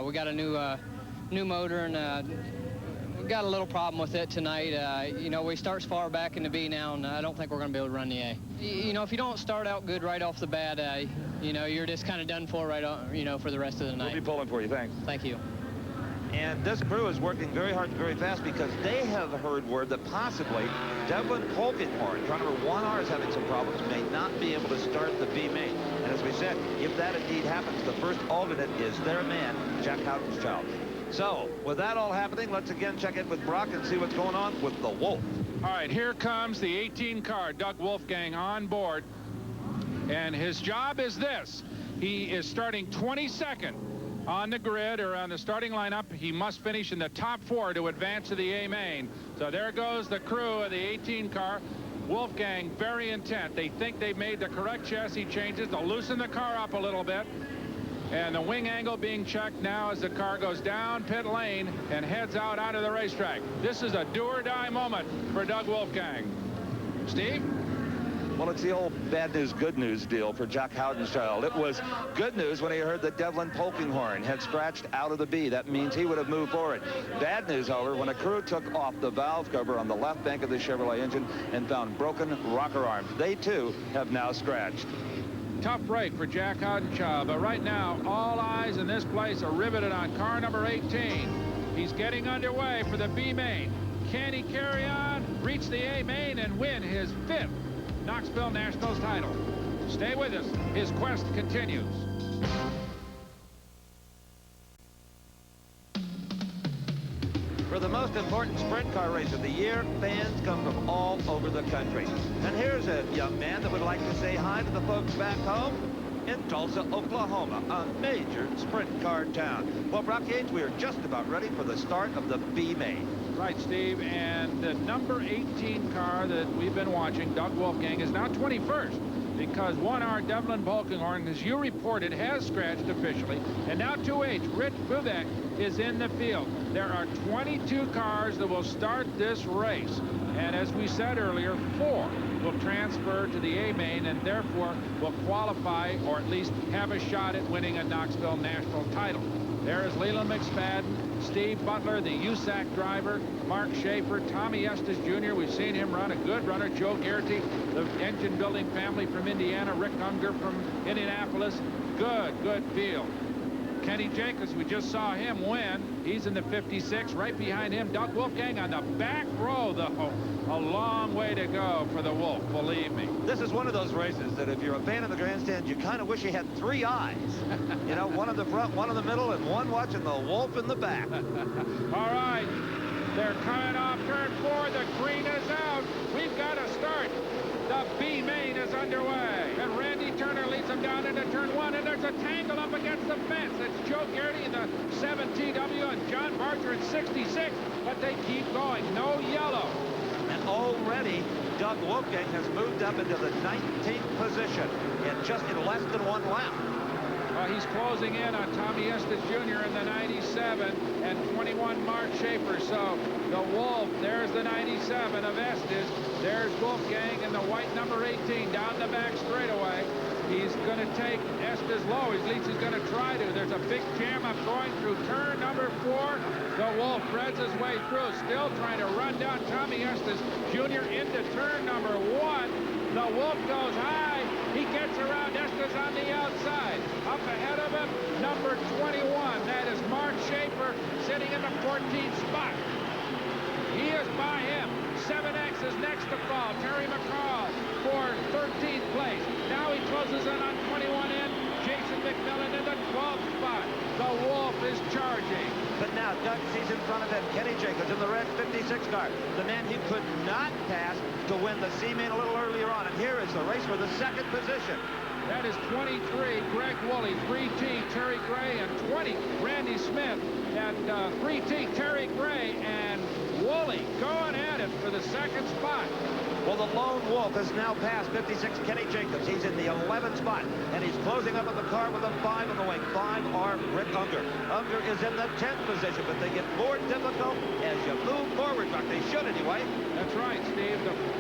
Speaker 4: we got a new motor, and we got a little problem with it tonight. You know, we start far back in the B now, and I don't think we're going to be able to run the A. You know, if you don't start out good right off the bat, you know, you're just kind of done for right on, you know, for the rest of the night.
Speaker 2: We'll be pulling for you. Thanks.
Speaker 4: Thank you.
Speaker 2: And this crew is working very hard and very fast because they have heard word that possibly Devlin Polkinghorne, car number 1R, is having some problems, may not be able to start the B main. And as we said, if that indeed happens, the first alternate is their man, Jack Houghton's child. So, with that all happening, let's again check in with Brock and see what's going on with the Wolf.
Speaker 3: All right, here comes the 18 car, Doug Wolfgang, on board. And his job is this. He is starting 22nd on the grid, or on the starting lineup. He must finish in the top 4 to advance to the A main. So there goes the crew of the 18 car. Wolfgang very intent. They think they've made the correct chassis changes to loosen the car up a little bit. And the wing angle being checked now as the car goes down pit lane and heads out onto the racetrack. This is a do or die moment for Doug Wolfgang. Steve?
Speaker 2: Well, it's the old bad news, good news deal for Jack Houghton's child. It was good news when he heard that Devlin Polkinghorne had scratched out of the B. That means he would have moved forward. Bad news, however, when a crew took off the valve cover on the left bank of the Chevrolet engine and found broken rocker arms. They, too, have now scratched.
Speaker 3: Tough break for Jack Houghton's child, but right now, all eyes in this place are riveted on car number 18. He's getting underway for the B main. Can he carry on, reach the A main, and win his 5th Knoxville Nationals title? Stay with us. His quest continues.
Speaker 2: For the most important sprint car race of the year, fans come from all over the country. And here's a young man that would like to say hi to the folks back home in Tulsa, Oklahoma, a major sprint car town. Well, Brock Yates, we are just about ready for the start of the B main.
Speaker 3: Right, Steve, and the number 18 car that we've been watching, Doug Wolfgang, is now 21st because 1R Devlin Polkinghorne, as you reported, has scratched officially, and now 2H Rich Buvek is in the field. There are 22 cars that will start this race, and as we said earlier, 4 will transfer to the A main and therefore will qualify or at least have a shot at winning a Knoxville National title. There is Leland McSpadden, Steve Butler, the USAC driver, Mark Schaefer, Tommy Estes Jr. We've seen him run, a good runner. Joe Garrity, the engine building family from Indiana, Rick Unger from Indianapolis. Good field. Kenny Jacobs, we just saw him win. He's in the 56. Right behind him, Doug Wolfgang on the back row, though. A long way to go for the Wolf, believe me.
Speaker 2: This is one of those races that if you're a fan of the grandstand, you kind of wish you had 3 eyes. You know, one in the front, one in the middle, and one watching the Wolf in the back.
Speaker 3: All right. They're coming off turn 4. The green is out. We've got to start. The B main is underway. And Randy Turner leads them down into turn 1. And there's a tangle up against the fence. It's Joe Garrity in the 7TW and John Barger in 66. But they keep going. No yellow.
Speaker 2: And already, Doug Wolfgang has moved up into the 19th position in less than 1 lap.
Speaker 3: He's closing in on Tommy Estes Jr. in the 97 and 21 Mark Schaefer. So the Wolf, there's the 97 of Estes. There's Wolfgang in the white number 18 down the back straightaway. He's going to take Estes low. At least he's going to try to. There's a big jam up going through turn number 4. The Wolf threads his way through, still trying to run down Tommy Estes Jr. into turn number 1. The Wolf goes high. He gets around Estes on the outside. Up ahead of him, number 21. That is Mark Schaefer sitting in the 14th spot. He is by him. 7X is next to fall. Terry McCall for 13th place. Now he closes in on 21N. Jason McMillan in the 12th spot. The Wolf is charging.
Speaker 2: But now Doug sees in front of him Kenny Jacobs in the red 56 car. The man he could not pass to win the C-main a little earlier on. And here is the race for the 2nd position.
Speaker 3: That is 23, Greg Woolley, 3T, Terry Gray, and 20, Randy Smith. At 3T, Terry Gray and Woolley going at it for the 2nd spot.
Speaker 2: Well, the Lone Wolf has now passed 56 Kenny Jacobs. He's in the 11th spot, and he's closing up in the car with a 5 on the wing. 5R Rick Unger. Unger is in the 10th position, but they get more difficult as you move forward, Buck. They should anyway.
Speaker 3: That's right, Steve.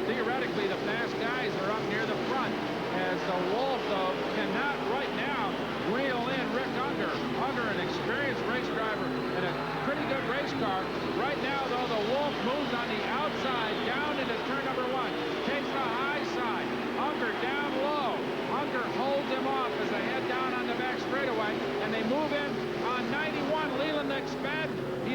Speaker 3: Theoretically, the fast guys are up near the front, as the Wolf, though, cannot right now reel in Rick Unger. Unger, an experienced race driver and a pretty good race car. Right now, though, the Wolf moves on the outside down into turn number 1. Takes the high side. Unger down low. Unger holds him off as they head down on the back straightaway, and they move in on 91, Leland McSpadden. He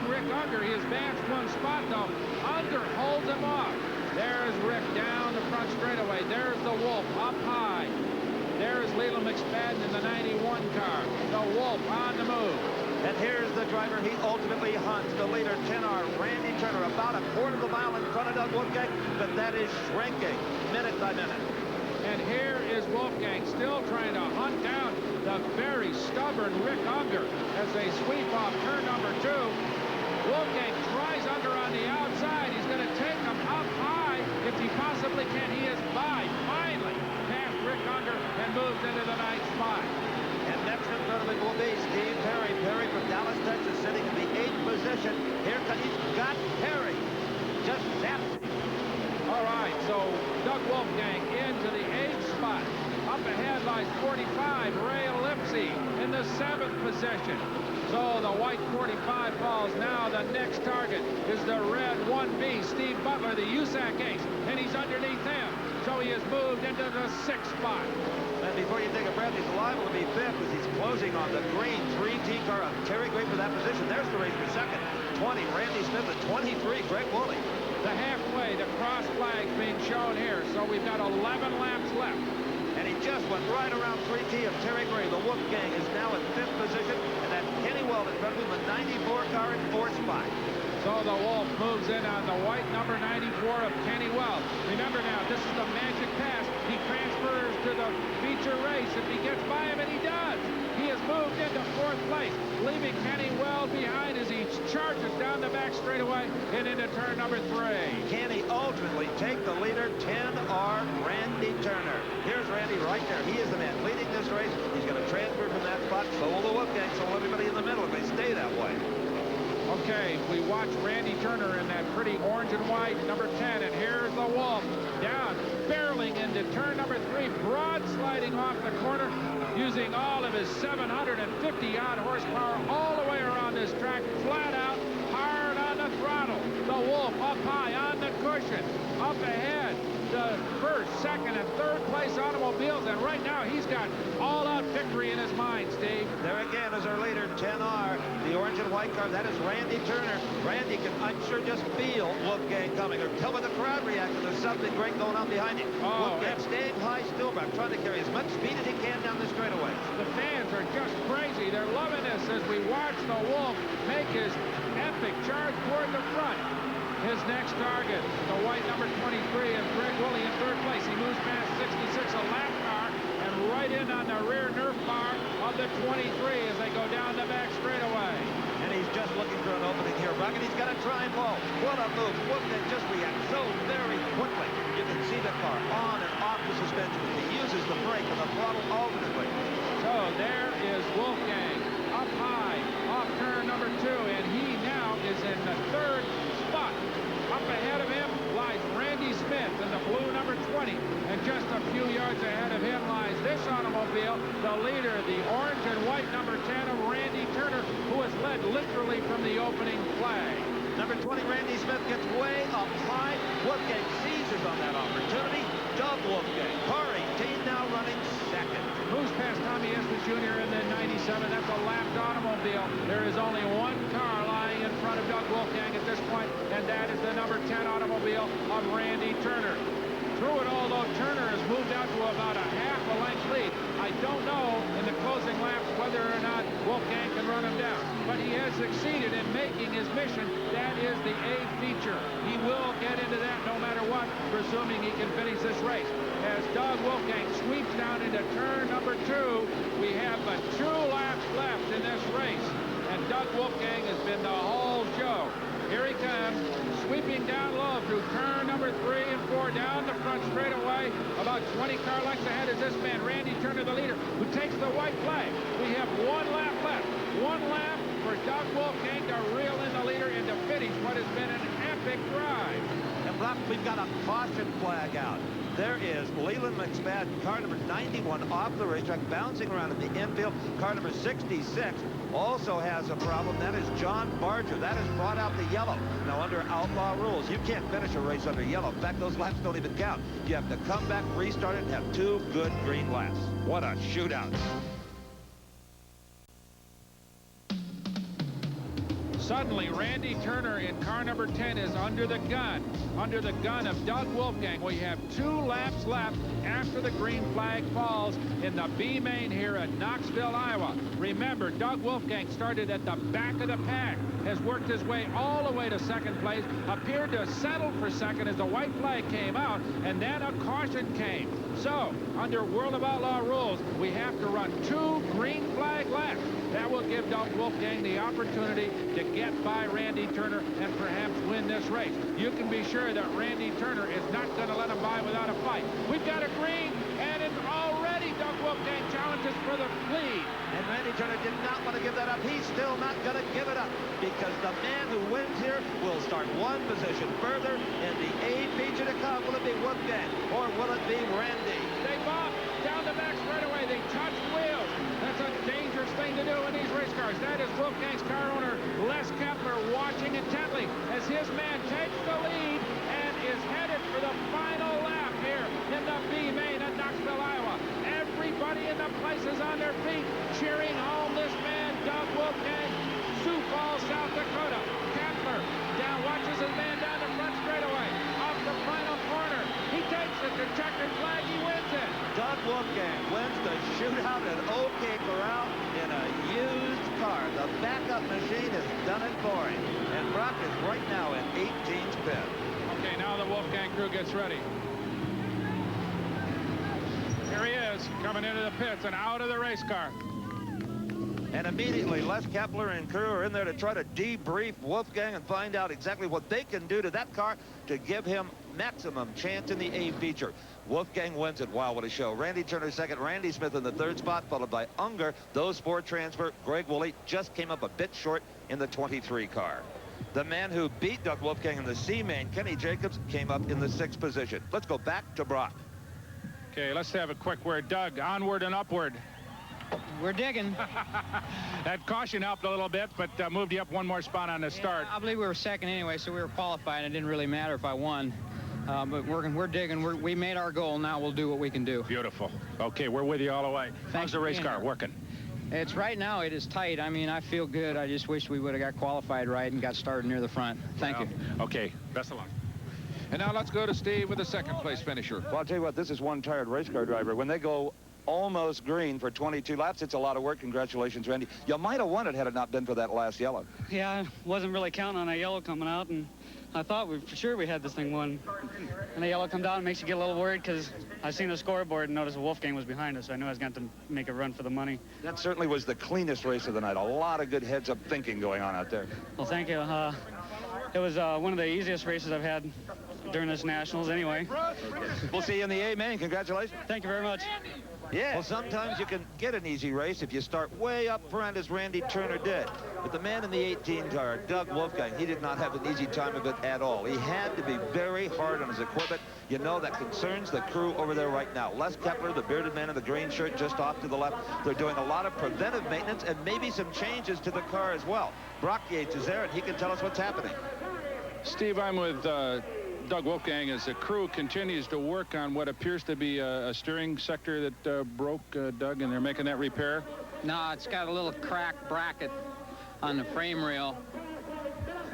Speaker 3: Rick Unger. He advanced one spot, though. Unger holds him off. There's Rick down the front straightaway. There's the Wolf up high. There's Leland McSpadden in the 91 car. The Wolf on the move.
Speaker 2: And here's the driver he ultimately hunts, the leader, 10R, Randy Turner, about a quarter of a mile in front of Doug Wolfgang, but that is shrinking minute by minute.
Speaker 3: And here is Wolfgang still trying to hunt down the very stubborn Rick Unger as they sweep off turn number 2. Wolfgang tries Unger on the outside. He's going to take him up high if he possibly can. He is by, finally, past Rick Unger and moves into the 9th spot.
Speaker 2: And next in front of him will be Steve Perry. Perry from Dallas, Texas, sitting in the 8th position. Here comes, he's got Perry. Just zaps him.
Speaker 3: All right, so Doug Wolfgang into the 8th spot. Up ahead lies 45, Ray Lipsy in the 7th position. So the white 45 falls. Now the next target is the red 1B, Steve Butler, the USAC ace, and he's underneath him. So he has moved into the 6th spot.
Speaker 2: And before you take a breath, he's liable to be 5th as he's closing on the green 3T car of Terry Gray for that position. There's the race for 2nd. 20, Randy Smith at 23, Greg Woolley.
Speaker 3: The halfway, the cross flags being shown here. So we've got 11 laps left.
Speaker 2: And he just went right around 3T of Terry Gray. The Wolfgang is now in 5th position, and that's Kenny Weld in front of him, the 94 car in 4th spot.
Speaker 3: So the Wolf moves in on the white number 94 of Kenny Weld. Remember now, this is the magic pass. He transfers to the feature race if he gets by him, and he does. He has moved into 4th place, leaving Kenny Weld behind as he charges down the back straightaway and into turn number 3.
Speaker 2: Can he ultimately take the leader, 10R Randy Turner? Here's Randy right there. He is the man leading this race. He's going to transfer from that spot. So will the Wolfgang. So will everybody in the middle if they stay that way.
Speaker 3: Okay, we watch Randy Turner in that pretty orange and white, number 10, and here's the Wolf down, barreling into turn number 3, broad sliding off the corner, using all of his 750-odd horsepower all the way around this track, flat out, hard on the throttle. The Wolf up high on the cushion, up ahead, the 1st, 2nd, and 3rd place automobiles, and right now he's got all-out victory in his mind, Steve.
Speaker 2: There again is our leader, 10R, the orange and white car. That is Randy Turner. Randy can, I'm sure, just feel Wolfgang coming, or tell by the crowd reaction there's something great going on behind him. Wolfgang staying high still, but trying to carry as much speed as he can down the straightaway.
Speaker 3: The fans are just crazy. They're loving this as we watch the Wolf make his epic charge toward the front. His next target, the white number 23, is Greg Woolley in 3rd place. He moves past 66, a lap car, and right in on the rear nerf bar of the 23 as they go down the back straightaway.
Speaker 2: And he's just looking for an opening here. Rocket, he's got a try ball. What a move. Wolfgang just reacts so very quickly. You can see the car on and off the suspension. He uses the brake and the throttle alternately.
Speaker 3: So there is Wolfgang up high off turn number 2, and he now is in the 3rd spot. Up ahead of him lies Randy Smith in the blue number 20, and just a few yards ahead of him lies this automobile, the leader, the orange and white number 10 of Randy Turner, who has led literally from the opening flag.
Speaker 2: Number 20, Randy Smith, gets way up high. Wolfgang seizes on that opportunity. Doug Wolfgang, car 18 now running 2nd.
Speaker 3: Moves past Tommy Estes Jr. in the 97. That's a lapped automobile. There is only one car lying in front of Doug Wolfgang at this point, and that is the number 10 automobile of Randy Turner. Through it all, though, Turner has moved out to about a half a length lead. I don't know in the closing laps whether or not Wolfgang can run him down, but he has succeeded in making his mission. That is the A feature. He will get into that no matter what, presuming he can finish this race. As Doug Wolfgang sweeps down into turn number 2, we have but 2 laps left in this race, and Doug Wolfgang has been the whole show. Here he comes, sweeping down low through turn number 3 and 4, down the front straightaway. About 20 car lengths ahead is this man, Randy Turner, the leader, who takes the white flag. We have 1 lap left. 1 lap for Doug Wolfgang to reel in the leader and to finish what has been an epic drive.
Speaker 2: And Brock, we've got a caution flag out. There is Leland McSpadden, car number 91, off the racetrack, bouncing around in the infield. Car number 66 also has a problem. That is John Barger. That has brought out the yellow. Now, under outlaw rules, you can't finish a race under yellow. In fact, those laps don't even count. You have to come back, restart it, and have 2 good green laps. What a shootout.
Speaker 3: Suddenly, Randy Turner in car number 10 is under the gun of Doug Wolfgang. We have 2 laps left after the green flag falls in the B main here at Knoxville, Iowa. Remember, Doug Wolfgang started at the back of the pack, has worked his way all the way to second place, appeared to settle for second as the white flag came out, and then a caution came. So, under World of Outlaw rules, we have to run 2 green flag laps. That will give Doug Wolfgang the opportunity to get by Randy Turner and perhaps win this race. You can be sure that Randy Turner is not going to let him by without a fight. We've got a green, and it's already Doug Wolfgang challenges for the lead.
Speaker 2: And Randy Turner did not want to give that up. He's still not going to give it up because the man who wins here will start 1 position further in the A feature to come. Will it be Wolfgang or will it be Randy?
Speaker 3: They bump down the back straightaway. They touch wheels. That's a dangerous thing to do in these race cars. That is Wolfgang's car owner, Les Kepler, watching intently as his man takes the lead and is headed for the final lap here in the B main at Knoxville, Iowa. Everybody in the place is on their feet, cheering home this man, Doug Wolfgang, Sioux Falls, South Dakota. Kepler down, watches his man down the front straightaway. Off the final corner. He takes it, the checkered flag, he wins it.
Speaker 2: Doug Wolfgang wins the shootout at OK Corral in a used car. The backup machine has done it for him. And Brock is right now in 18th pit.
Speaker 3: Okay, now the Wolfgang crew gets ready. Here he is, coming into the pits and out of the race car.
Speaker 2: And immediately, Les Kepler and crew are in there to try to debrief Wolfgang and find out exactly what they can do to that car to give him maximum chance in the A feature. Wolfgang wins it. Wow, what a show. Randy Turner second, Randy Smith in the 3rd spot, followed by Unger. Those 4 transfer. Greg Woolley just came up a bit short in the 23 car. The man who beat Doug Wolfgang in the C main, Kenny Jacobs, came up in the 6th position. Let's go back to Brock.
Speaker 3: Okay, let's have a quick word. Doug, onward and upward.
Speaker 4: We're digging.
Speaker 3: That caution helped a little bit, but moved you up 1 more spot on the start.
Speaker 4: I believe we were second anyway, so we were qualified. It didn't really matter if I won. But we're digging. We made our goal. Now we'll do what we can do.
Speaker 3: Beautiful. Okay, we're with you all the way. How's the race car working?
Speaker 4: It's right now, it is tight. I mean, I feel good. I just wish we would have got qualified right and got started near the front. Thank you.
Speaker 3: Okay, best of luck. And now let's go to Steve with the 2nd place finisher.
Speaker 2: Well, I'll tell you what, this is one tired race car driver. When they go almost green for 22 laps, it's a lot of work. Congratulations, Randy. You might have won it had it not been for that last yellow.
Speaker 12: Yeah, I wasn't really counting on that yellow coming out, and I thought for sure we had this thing won. And the yellow come down makes you get a little worried because I seen the scoreboard and noticed Wolfgang was behind us, so I knew I was going to make a run for the money.
Speaker 2: That certainly was the cleanest race of the night. A lot of good heads-up thinking going on out there.
Speaker 12: Well, thank you. It was one of the easiest races I've had during this Nationals anyway.
Speaker 2: We'll see you in the A main. Congratulations.
Speaker 12: Thank you very much.
Speaker 2: Yeah. Well, sometimes you can get an easy race if you start way up front, as Randy Turner did. But the man in the 18 car, Doug Wolfgang, he did not have an easy time of it at all. He had to be very hard on his equipment. You know that concerns the crew over there right now. Les Kepler, the bearded man in the green shirt, just off to the left. They're doing a lot of preventive maintenance and maybe some changes to the car as well. Brock Yates is there, and he can tell us what's happening.
Speaker 3: Steve, I'm with Doug Wolfgang as the crew continues to work on what appears to be a steering sector that broke, Doug, and they're making that repair.
Speaker 4: No, it's got a little cracked bracket on the frame rail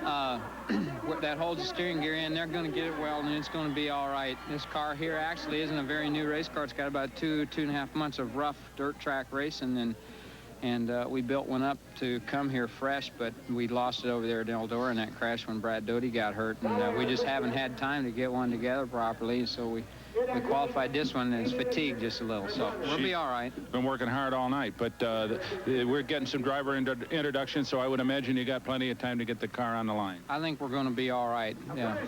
Speaker 4: that holds the steering gear in. They're going to get it welded, and it's going to be all right. This car here actually isn't a very new race car. It's got about 2.5 months of rough dirt track racing, and we built one up to come here fresh, but we lost it over there at Eldora in that crash when Brad Doty got hurt, and we just haven't had time to get one together properly, so we qualified this one, and it's fatigued just a little, so we'll be all right.
Speaker 3: Been working hard all night, but we're getting some driver introductions, so I would imagine you got plenty of time to get the car on the line.
Speaker 4: I think we're going to be all right, yeah.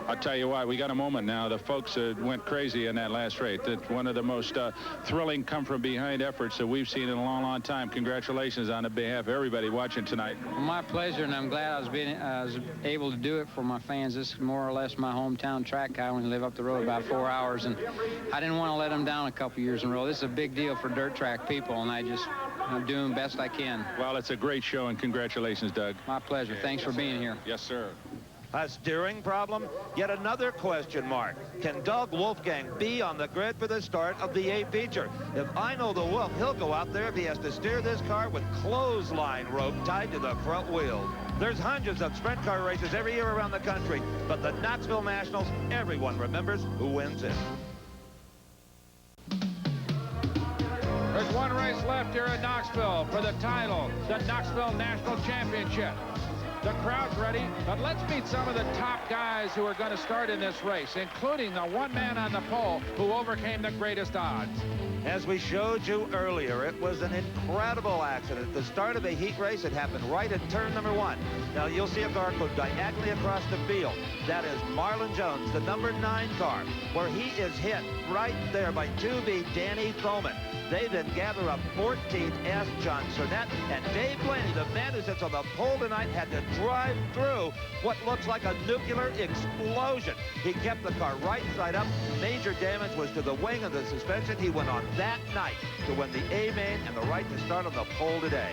Speaker 3: I'll tell you what, we got a moment now. The folks went crazy in that last race. It's one of the most thrilling come-from-behind efforts that we've seen in a long, long time. Congratulations on behalf of everybody watching tonight.
Speaker 4: Well, my pleasure, and I'm glad I was able to do it for my fans. This is more or less my hometown track. I only live up the road about 4 hours, and I didn't want to let them down a couple years in a row. This is a big deal for dirt track people, and I'm doing the best I can.
Speaker 3: Well, it's a great show, and congratulations, Doug.
Speaker 4: My pleasure. Thanks for being here.
Speaker 3: Yes, sir.
Speaker 2: A steering problem? Yet another question mark. Can Doug Wolfgang be on the grid for the start of the A feature? If I know the Wolf, he'll go out there if he has to steer this car with clothesline rope tied to the front wheels. There's hundreds of sprint car races every year around the country, but the Knoxville Nationals, everyone remembers who wins it.
Speaker 3: There's one race left here in Knoxville for the title, the Knoxville National Championship. The crowd's ready, but let's meet some of the top guys who are going to start in this race, including the one man on the pole who overcame the greatest odds.
Speaker 2: As we showed you earlier, it was an incredible accident. At the start of a heat race, it happened right at turn number 1. Now, you'll see a car go diagonally across the field. That is Marlon Jones, the number 9 car, where he is hit right there by 2B Danny Thoman. They then gather up 14th S. John Cernette, and Dave Blaney, the man who sits on the pole tonight, had to drive through what looks like a nuclear explosion. He kept the car right side up. Major damage was to the wing and the suspension. He went on that night to win the A main and the right to start on the pole today.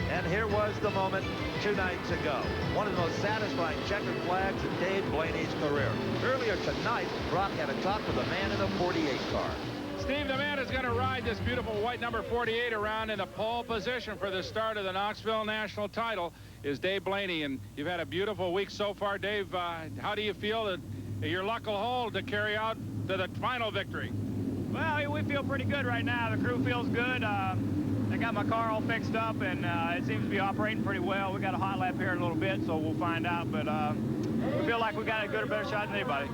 Speaker 2: And here was the moment 2 nights ago. One of the most satisfying checkered flags in Dave Blaney's career. Earlier tonight, Brock had a talk with a man in a 48 car.
Speaker 3: Steve, the man is going to ride this beautiful white number 48 around in the pole position for the start of the Knoxville National title is Dave Blaney. And you've had a beautiful week so far. Dave, how do you feel that your luck will hold to carry out to the final victory?
Speaker 13: Well, we feel pretty good right now. The crew feels good. I got my car all fixed up, and it seems to be operating pretty well. We got a hot lap here in a little bit, so we'll find out. But we feel like we got a good or better shot than anybody.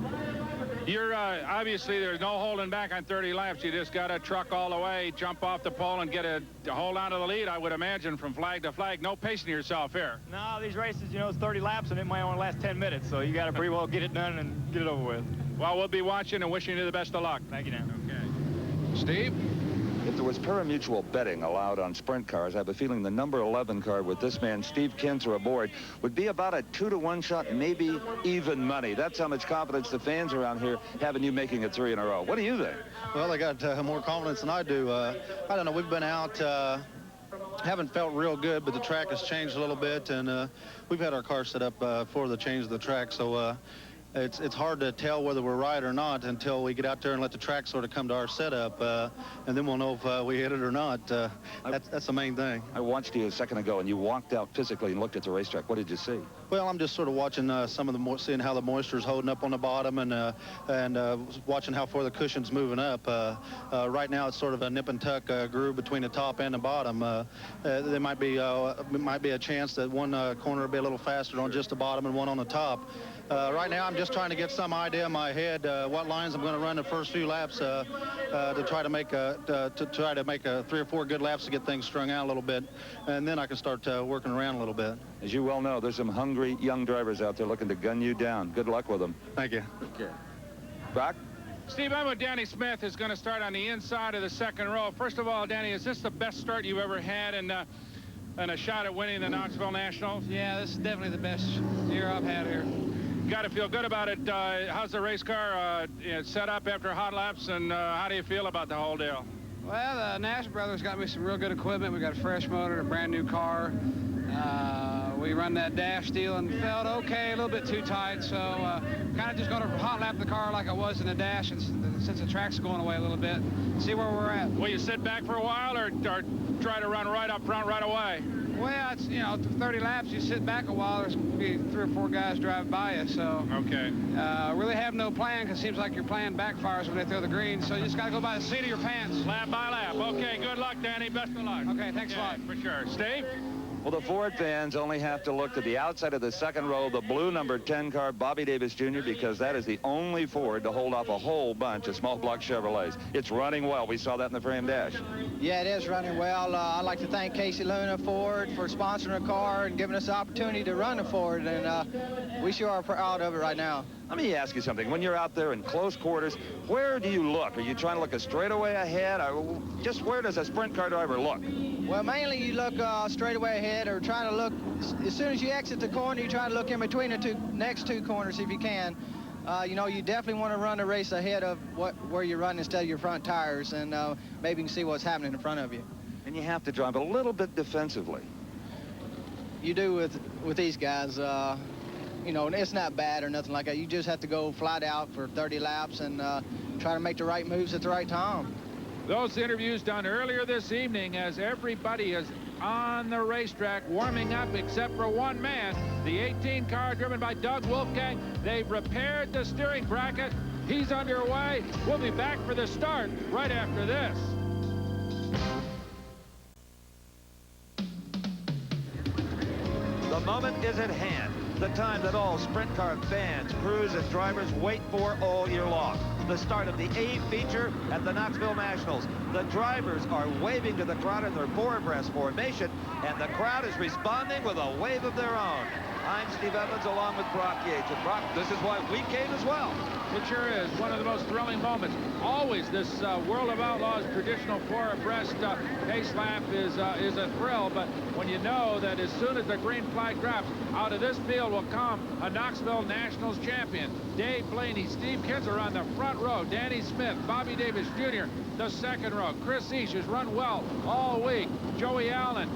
Speaker 3: You're obviously there's no holding back on 30 laps. You just got to truck all the way, jump off the pole, and get a hold on to the lead, I would imagine, from flag to flag. No pacing yourself here.
Speaker 13: No, these races, you know, it's 30 laps, and it might only last 10 minutes, so you got to pretty well get it done and get it over with.
Speaker 3: Well, we'll be watching and wishing you the best of luck.
Speaker 13: Thank you, Dan.
Speaker 3: Okay. Steve?
Speaker 2: If there was pari-mutuel betting allowed on sprint cars, I have a feeling the number 11 car with this man, Steve Kinser, aboard would be about a 2-to-1 shot, maybe even money. That's how much confidence the fans around here have in you making it 3 in a row. What do you think?
Speaker 14: Well, they got more confidence than I do. I don't know. We've been out, haven't felt real good, but the track has changed a little bit, and we've had our car set up for the change of the track, so it's hard to tell whether we're right or not until we get out there and let the track sort of come to our setup, and then we'll know if we hit it or not. That's the main thing.
Speaker 2: I watched you a second ago, and you walked out physically and looked at the racetrack. What did you see?
Speaker 14: Well, I'm just sort of watching some of the seeing how the moisture's holding up on the bottom, and watching how far the cushion's moving up. Right now, it's sort of a nip and tuck groove between the top and the bottom. There might be a chance that one corner will be a little faster on just the bottom and one on the top. Right now, I'm just trying to get some idea in my head what lines I'm going to run the first few laps to try to make 3 or 4 good laps to get things strung out a little bit, and then I can start working around a little bit.
Speaker 2: As you well know, there's some hungry young drivers out there looking to gun you down. Good luck with them.
Speaker 14: Thank you.
Speaker 2: Okay. Brock?
Speaker 3: Steve, I'm with Danny Smith, who's going to start on the inside of the second row. First of all, Danny, is this the best start you've ever had and a shot at winning the Knoxville Nationals?
Speaker 12: Yeah, this is definitely the best year I've had here.
Speaker 3: Got to feel good about it. How's the race car set up after hot laps, and how do you feel about the whole deal?
Speaker 12: Well, the Nash brothers got me some real good equipment. We got a fresh motor, a brand new car. We run that dash deal and felt okay, a little bit too tight, so kind of just going to hot lap the car like I was in the dash, and since the track's going away a little bit, see where we're at.
Speaker 3: Will you sit back for a while or try to run right up front right away?
Speaker 12: Well, it's, you know, 30 laps, you sit back a while, there's going to be 3 or 4 guys drive by you, so.
Speaker 3: Okay.
Speaker 12: Really have no plan, because it seems like your plan backfires when they throw the green, so you just got to go by the seat of your pants.
Speaker 3: Lap by lap. Okay, good luck, Danny. Best of luck.
Speaker 12: Okay, thanks a lot.
Speaker 3: For sure. Steve?
Speaker 2: Well, the Ford fans only have to look to the outside of the second row, the blue number 10 car, Bobby Davis Jr., because that is the only Ford to hold off a whole bunch of small block Chevrolets. It's running well. We saw that in the FRAM dash.
Speaker 5: Yeah, it is running well. I'd like to thank Casey Luna Ford for sponsoring the car and giving us the opportunity to run the Ford, and we sure are proud of it right now.
Speaker 2: Let me ask you something. When you're out there in close quarters, where do you look? Are you trying to look a straightaway ahead? Or just where does a sprint car driver look?
Speaker 5: Well, mainly you look straight away ahead, or trying to look, as soon as you exit the corner, you try to look in between the next two corners if you can. You know, you definitely want to run a race ahead of where you're running instead of your front tires, and maybe you can see what's happening in front of you.
Speaker 2: And you have to drive a little bit defensively.
Speaker 5: You do with these guys. you know, it's not bad or nothing like that. You just have to go flat out for 30 laps and try to make the right moves at the right time.
Speaker 3: Those interviews done earlier this evening as everybody is on the racetrack warming up except for one man, the 18 car driven by Doug Wolfgang. They've repaired the steering bracket. He's underway. We'll be back for the start right after this.
Speaker 2: The moment is at hand. The time that all sprint car fans, crews, and drivers wait for all year long. The start of the A feature at the Knoxville Nationals. The drivers are waving to the crowd in their four-abreast formation, and the crowd is responding with a wave of their own. I'm Steve Evans along with Brock Yates. And Brock, this is why we came as well.
Speaker 3: It sure is one of the most thrilling moments. Always this World of Outlaws traditional four-abreast pace lap is a thrill, but when you know that as soon as the green flag drops, out of this field will come a Knoxville Nationals champion. Dave Blaney, Steve Kinzer on the front row, Danny Smith, Bobby Davis Jr. the second row. Chris Eash has run well all week. Joey Allen,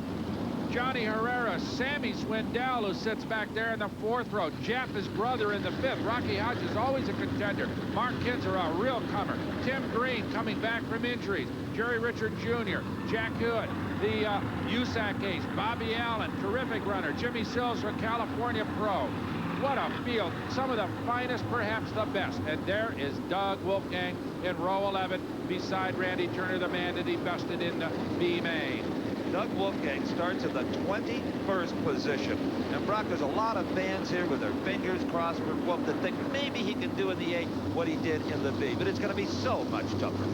Speaker 3: Johnny Herrera, Sammy Swindell, who sits back there in the fourth row. Jeff, his brother, in the fifth. Rocky Hodges, always a contender. Mark Kinzer, a real comer. Tim Green coming back from injuries. Jerry Richard Jr., Jack Hewitt, the USAC ace. Bobby Allen, terrific runner. Jimmy Sills from California Pro. What a field. Some of the finest, perhaps the best. And there is Doug Wolfgang in row 11 beside Randy Turner, the man that he bested in the B main.
Speaker 2: Doug Wolfgang starts in the 21st position. And Brock, there's a lot of fans here with their fingers crossed for Wolf that think maybe he can do in the A what he did in the B. But it's going to be so much tougher.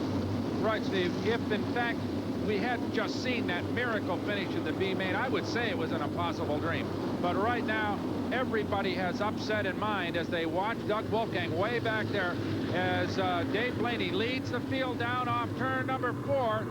Speaker 3: Right, Steve. If, in fact, we had just seen that miracle finish in the B main, I would say it was an impossible dream. But right now, everybody has upset in mind as they watch Doug Wolfgang way back there as Dave Blaney leads the field down off turn number 4.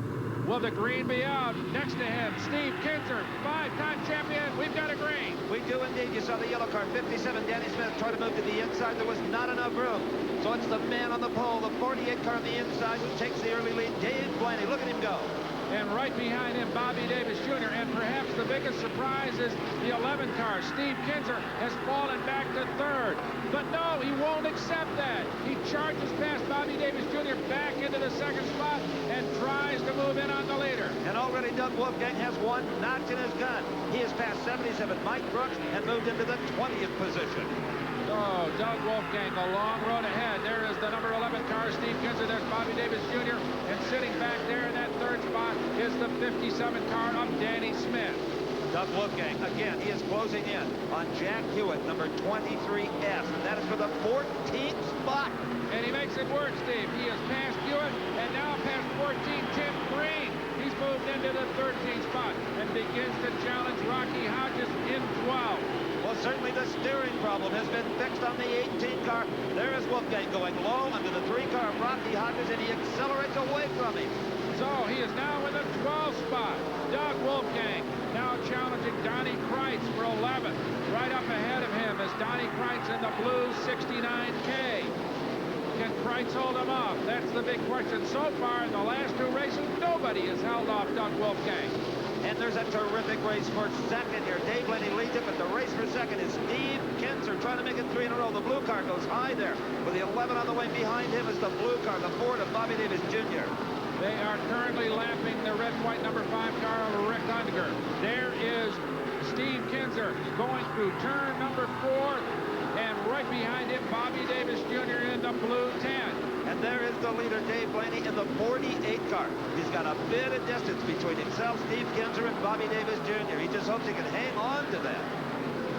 Speaker 3: Will the green be out? Next to him, Steve Kinzer, 5-time champion. We've got a green.
Speaker 2: We do indeed. You saw the yellow car, 57. Danny Smith tried to move to the inside. There was not enough room. So it's the man on the pole, the 48 car on the inside, who takes the early lead. Dave Blaney, look at him go.
Speaker 3: And right behind him, Bobby Davis Jr. And perhaps the biggest surprise is the 11 car. Steve Kinzer has fallen back to third. But no, he won't accept that. He charges past Bobby Davis Jr. back into the second spot and tries to move in on the leader.
Speaker 2: And already Doug Wolfgang has one notch in his gun. He has passed 77 Mike Brooks and moved into the 20th position.
Speaker 3: Oh, Doug Wolfgang, a long road ahead. There is the number 11 car, Steve Kinzer. There's Bobby Davis Jr. And sitting back there in that third spot is the 57 car of Danny Smith.
Speaker 2: Doug Wolfgang, again, he is closing in on Jack Hewitt, number 23S. And that is for the 14th spot.
Speaker 3: And he makes it work, Steve. He has passed Hewitt and now past 14, Tim Green. He's moved into the 13th spot and begins to challenge Rocky Hodges in 12.
Speaker 2: Well, certainly the steering problem has been fixed on the 18 car. There is Wolfgang going low under the 3 car of Rocky Hodges, and he accelerates away from him.
Speaker 3: So he is now in the 12th spot. Doug Wolfgang now challenging Donnie Kreitz for 11th. Right up ahead of him is Donnie Kreitz in the blue 69K. Can Kreitz hold him off? That's the big question. So far in the last 2 races, nobody has held off Doug Wolfgang.
Speaker 2: And there's a terrific race for second here. Dave Blaney leads it, but the race for second is Steve Kinzer trying to make it 3 in a row. The blue car goes high there. With the 11 on the way behind him is the blue car, the Ford of Bobby Davis Jr.
Speaker 3: They are currently lapping the red, white number 5 car of Rick Undiger. There is Steve Kinzer going through turn number 4. And right behind him, Bobby Davis Jr. in the blue 10.
Speaker 2: And there is the leader, Dave Blaney, in the 48 car. He's got a bit of distance between himself, Steve Kinzer, and Bobby Davis Jr. He just hopes he can hang on to that.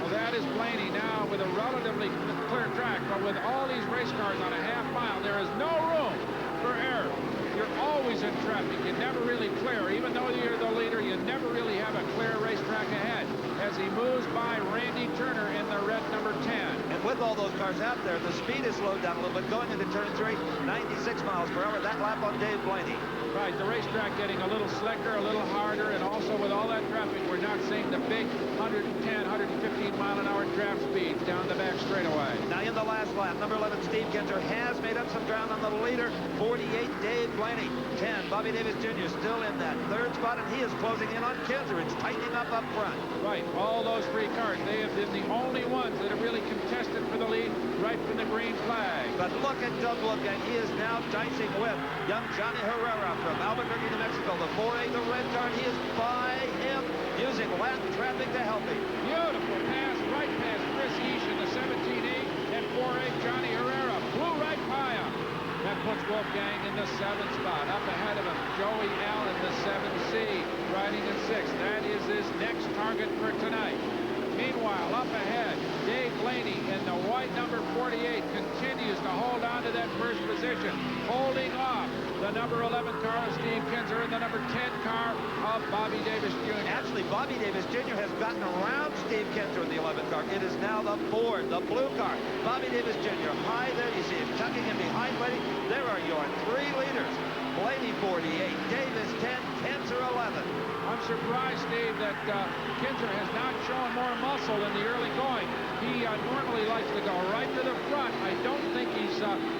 Speaker 3: Well, that is Blaney now with a relatively clear track. But with all these race cars on a half mile, there is no room for error. You're always in traffic. You never really clear. Even though you're the leader, you never really have a clear racetrack ahead as he moves by Randy Turner in the red number 10.
Speaker 2: And with all those cars out there, the speed is slowed down a little bit. Going into turn 3, 96 miles per hour. That lap on Dave Blaney.
Speaker 3: Right, the racetrack getting a little slicker, a little harder, and also with all that traffic, we're not seeing the big 110, 115 mile an hour draft speeds down the back straightaway.
Speaker 2: Now in the last lap, number 11, Steve Kinzer has made up some ground on the leader, 48, Dave Blaney. 10, Bobby Davis Jr. still in that third spot, and he is closing in on Kinzer. It's tightening up front.
Speaker 3: Right, all those 3 cars, they have been the only ones that have really contested for the lead right from the green flag.
Speaker 2: But look at Doug Wolfgang. He is now dicing with young Johnny Herrera from Albuquerque, New Mexico. The 4A, the red car, he is by him, using lap traffic to help him.
Speaker 3: Beautiful pass, right past Chris Eash in the 17E, and 4A, Johnny Herrera flew right by him. That puts Wolfgang in the 7th spot. Up ahead of him, Joey Allen, the 7C, riding in 6th. That is his next target for tonight. Meanwhile, up ahead, Dave Blaney in the white number 48 continues to hold on to that first position, holding off the number 11 car of Steve Kinzer and the number 10 car of Bobby Davis Jr.
Speaker 2: Actually, Bobby Davis Jr. has gotten around Steve Kinzer in the 11th car. It is now the Ford, the blue car. Bobby Davis Jr. high there. You see him tucking in behind Blaney. There are your 3 leaders. Blaney 48, Davis 10, Kinzer 11.
Speaker 3: I'm surprised, Steve, that Kinzer has not shown more muscle in the early going. He normally likes to go right to the front. I don't think he's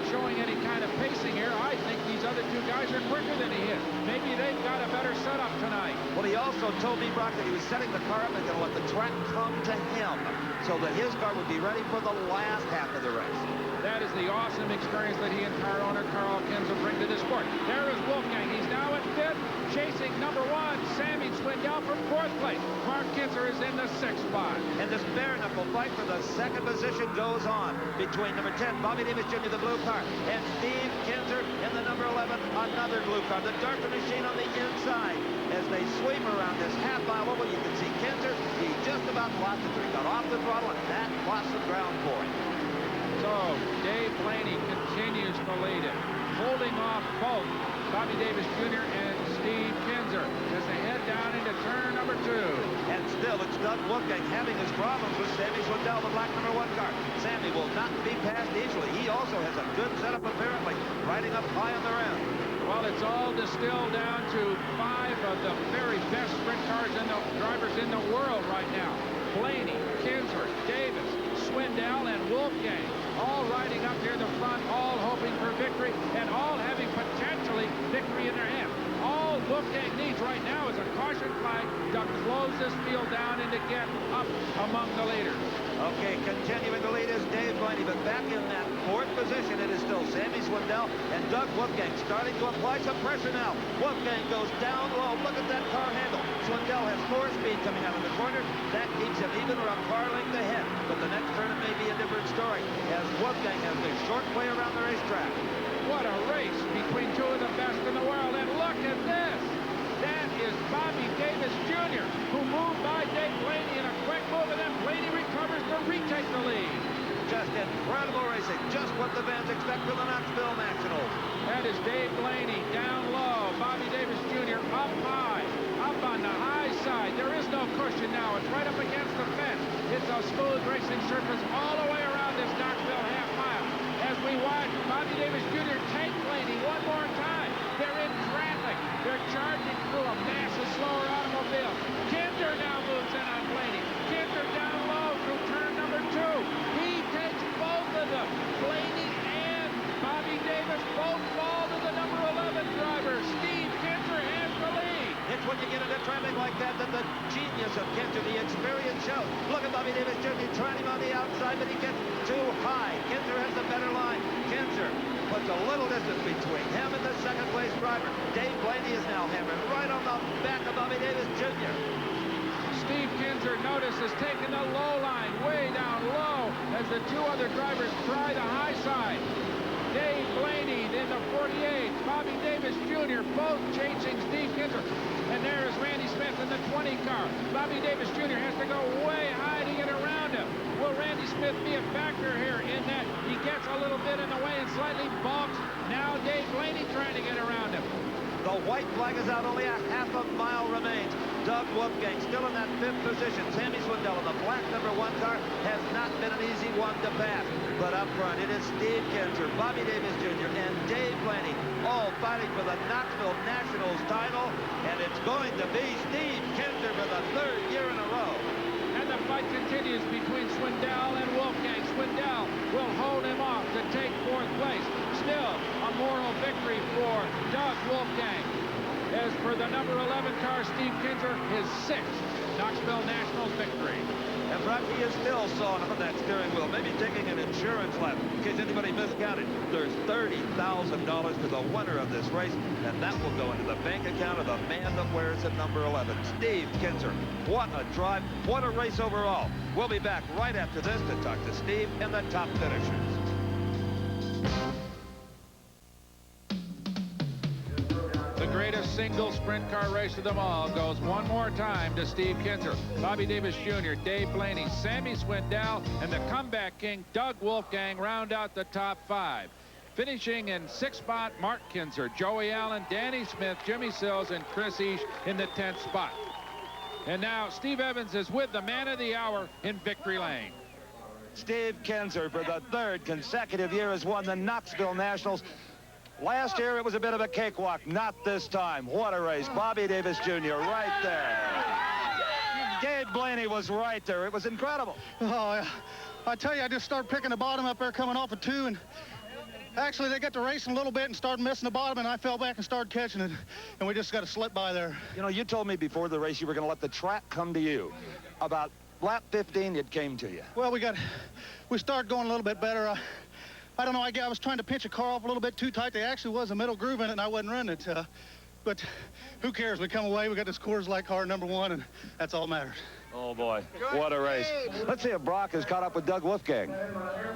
Speaker 3: showing any kind of pacing here. I think these other 2 guys are quicker than he is. Maybe they've got a better setup tonight.
Speaker 2: Well, he also told me, Brock, that he was setting the car up and going to let the track come to him so that his car would be ready for the last half of the race.
Speaker 3: That is the awesome experience that he and car owner Carl Kinzer bring to this sport. There is Wolfgang. He's now in 5th, chasing number 1, Sammy Swindell from 4th place. Mark Kinzer is in the 6th spot.
Speaker 2: And this bare-knuckle fight for the 2nd position goes on between number 10, Bobby Davis Jr., the blue car, and Steve Kinzer in the number 11, another blue car. The darker machine on the inside. As they sweep around this half-mile oval, you can see Kinzer. He just about lost it. He got off the throttle, and that lost some ground for him.
Speaker 3: So Dave Blaney continues to lead it, holding off both Bobby Davis Jr. and Steve Kinzer as they head down into turn number 2.
Speaker 2: And still, it's Doug Wolfgang having his problems with Sammy Swindell, the black number 1 car. Sammy will not be passed easily. He also has a good setup, apparently, riding up high on the round.
Speaker 3: Well, it's all distilled down to 5 of the very best sprint cars and the drivers in the world right now. Blaney, Kinzer, Davis, Swindell, and Wolfgang, all riding up near the front, all hoping for victory, and all having potentially victory in their hand. All Wolfgang needs right now is a caution flag to close this field down and to get up among the leaders.
Speaker 2: Okay, continuing to lead is Dave Blaney, but back in that 4th position, it is still Sammy Swindell and Doug Wolfgang starting to apply some pressure now. Wolfgang goes down low. Look at that car handle. Swindell has 4 speed coming out of the corner. That keeps him even or a car length ahead. But the next turn it may be a different story, as Wolfgang has the short way around the racetrack.
Speaker 3: What a race between 2 of the best in the world. And look at this. That is Bobby Davis Jr., who moved by Dave Blaney in a quick move, and then Blaney recovers to retake the lead.
Speaker 2: Just incredible racing. Just what the fans expect from the Knoxville Nationals.
Speaker 3: That is Dave Blaney down low. Bobby Davis Jr. up high, up on the high side. There is no cushion now. It's right up against the fence. It's a smooth racing surface all the way around this Knoxville half mile. As we watch Bobby Davis Jr. take Blaney one more time. They're in traffic. They're charging through a massive slower automobile. Kinzer now moves in on Blaney. Kinzer down low through turn number 2. He takes both of them. Blaney and Bobby Davis both fall to the number 11 driver. Steve Kinzer has the lead.
Speaker 2: It's when you get into traffic like that the genius of Kinzer, the experience shows. Look at Bobby Davis Jr. trying him on the outside, but he gets too high. Kinzer has the better line. Kinzer puts a little distance between him and the 2nd place driver. Dave Blaney is now hammering right on the back of Bobby Davis Jr.
Speaker 3: Steve Kinzer, notice, is taking the low line way down low as the 2 other drivers try the high side. Dave Blaney in the 48, Bobby Davis Jr. both chasing Steve Kinzer. And there is Randy Smith in the 20 car. Bobby Davis Jr. has to go way high to get around him. Will Randy Smith be a factor here in that he gets a little bit in the way and slightly balks? Now Dave Blaney trying to get around him.
Speaker 2: The white flag is out. Only a half a mile remains. Doug Wolfgang still in that 5th position. Sammy Swindell in the black number 1 car has not been an easy one to pass. But up front, it is Steve Kinzer, Bobby Davis Jr., and Dave Blaney, all fighting for the Knoxville Nationals title. And it's going to be Steve Kinzer for the 3rd year in a row.
Speaker 3: And the fight continues between Swindell and Wolfgang. Swindell will hold him off to take 4th place. the number 11 car, Steve Kinser, his 6th Knoxville Nationals victory.
Speaker 2: And Brock, he is still sawing on that steering wheel, maybe taking an insurance lap. In case anybody miscounted, there's $30,000 to the winner of this race, and that will go into the bank account of the man that wears at number 11, Steve Kinser. What a drive, what a race overall. We'll be back right after this to talk to Steve and the top finishers.
Speaker 3: The greatest single sprint car race of them all goes one more time to Steve Kinser, Bobby Davis Jr., Dave Blaney, Sammy Swindell, and the comeback king, Doug Wolfgang, round out the top 5. Finishing in 6th spot, Mark Kinser, Joey Allen, Danny Smith, Jimmy Sills, and Chris Eash in the 10th spot. And now Steve Evans is with the man of the hour in victory lane.
Speaker 2: Steve Kinser, for the 3rd consecutive year, has won the Knoxville Nationals. Last year, it was a bit of a cakewalk. Not this time. What a race. Bobby Davis Jr. right there. Dave Blaney was right there. It was incredible.
Speaker 14: Oh, I tell you, I just started picking the bottom up there coming off of 2, and actually they got to racing a little bit and started missing the bottom, and I fell back and started catching it, and we just got to slip by there.
Speaker 2: You know, you told me before the race you were going to let the track come to you. About lap 15, it came to you.
Speaker 14: Well, we started going a little bit better. I don't know, I was trying to pitch a car off a little bit too tight. There actually was a middle groove in it, and I wasn't running it. But who cares? We come away, we got this Coors Light car, number 1, and that's all that matters.
Speaker 2: Oh, boy, what a race. Let's see if Brock is caught up with Doug Wolfgang.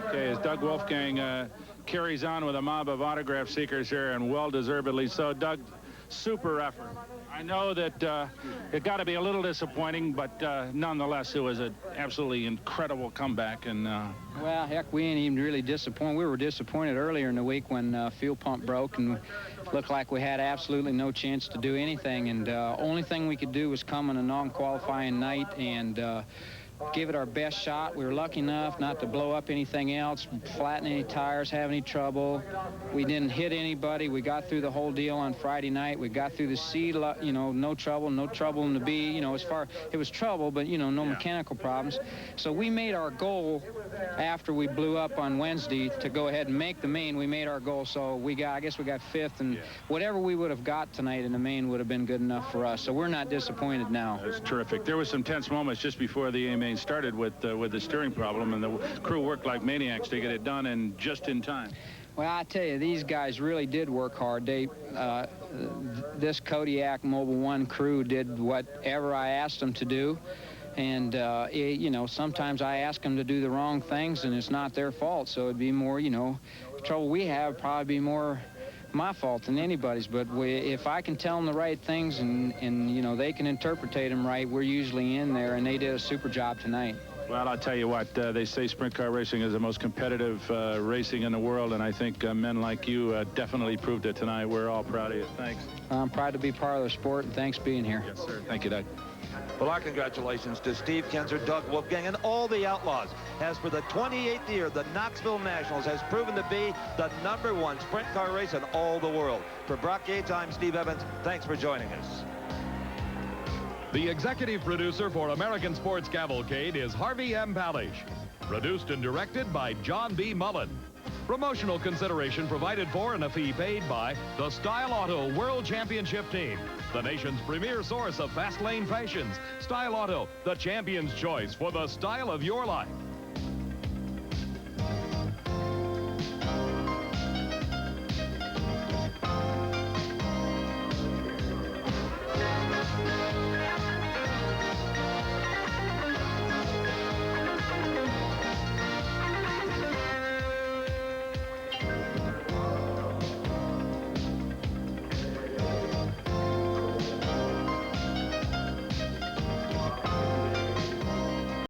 Speaker 3: Okay, as Doug Wolfgang carries on with a mob of autograph seekers here, and well-deservedly so. Doug, super effort. I know that it got to be a little disappointing, but nonetheless, it was an absolutely incredible comeback. And
Speaker 4: well, heck, we ain't even really disappointed. We were disappointed earlier in the week when fuel pump broke and looked like we had absolutely no chance to do anything. And only thing we could do was come on a non-qualifying night and give it our best shot. We were lucky enough not to blow up anything else, flatten any tires, have any trouble. We didn't hit anybody. We got through the whole deal on Friday night. We got through the C, you know, no trouble in the B, you know, it was trouble, but, you know, no mechanical problems. So we made our goal after we blew up on Wednesday to go ahead and make the main. We made our goal, so I guess we got 5th, and whatever we would have got tonight in the main would have been good enough for us. So we're not disappointed now.
Speaker 3: It was terrific. There were some tense moments just before the A-main started with the steering problem, and the crew worked like maniacs to get it done and just in time.
Speaker 4: Well, I tell you, these guys really did work hard. They, this Kodiak Mobil 1 crew did whatever I asked them to do. And, you know, sometimes I ask them to do the wrong things, and it's not their fault. So it'd be more, you know, trouble we have probably be more my fault than anybody's. But if I can tell them the right things and you know, they can interpretate them right, we're usually in there, and they did a super job tonight.
Speaker 3: Well, I'll tell you what, they say sprint car racing is the most competitive racing in the world, and I think men like you definitely proved it tonight. We're all proud of you. Thanks.
Speaker 4: I'm proud to be part of the sport, and thanks for being here.
Speaker 3: Yes, sir. Thank you, Doug.
Speaker 2: Well, our congratulations to Steve Kinser, Doug Wolfgang, and all the Outlaws. As for the 28th year, the Knoxville Nationals has proven to be the #1 sprint car race in all the world. For Brock Yates, I'm Steve Evans. Thanks for joining us.
Speaker 1: The executive producer for American Sports Cavalcade is Harvey M. Palish. Produced and directed by John B. Mullen. Promotional consideration provided for and a fee paid by the Style Auto World Championship Team, the nation's premier source of fast lane fashions. Style Auto, the champion's choice for the style of your life.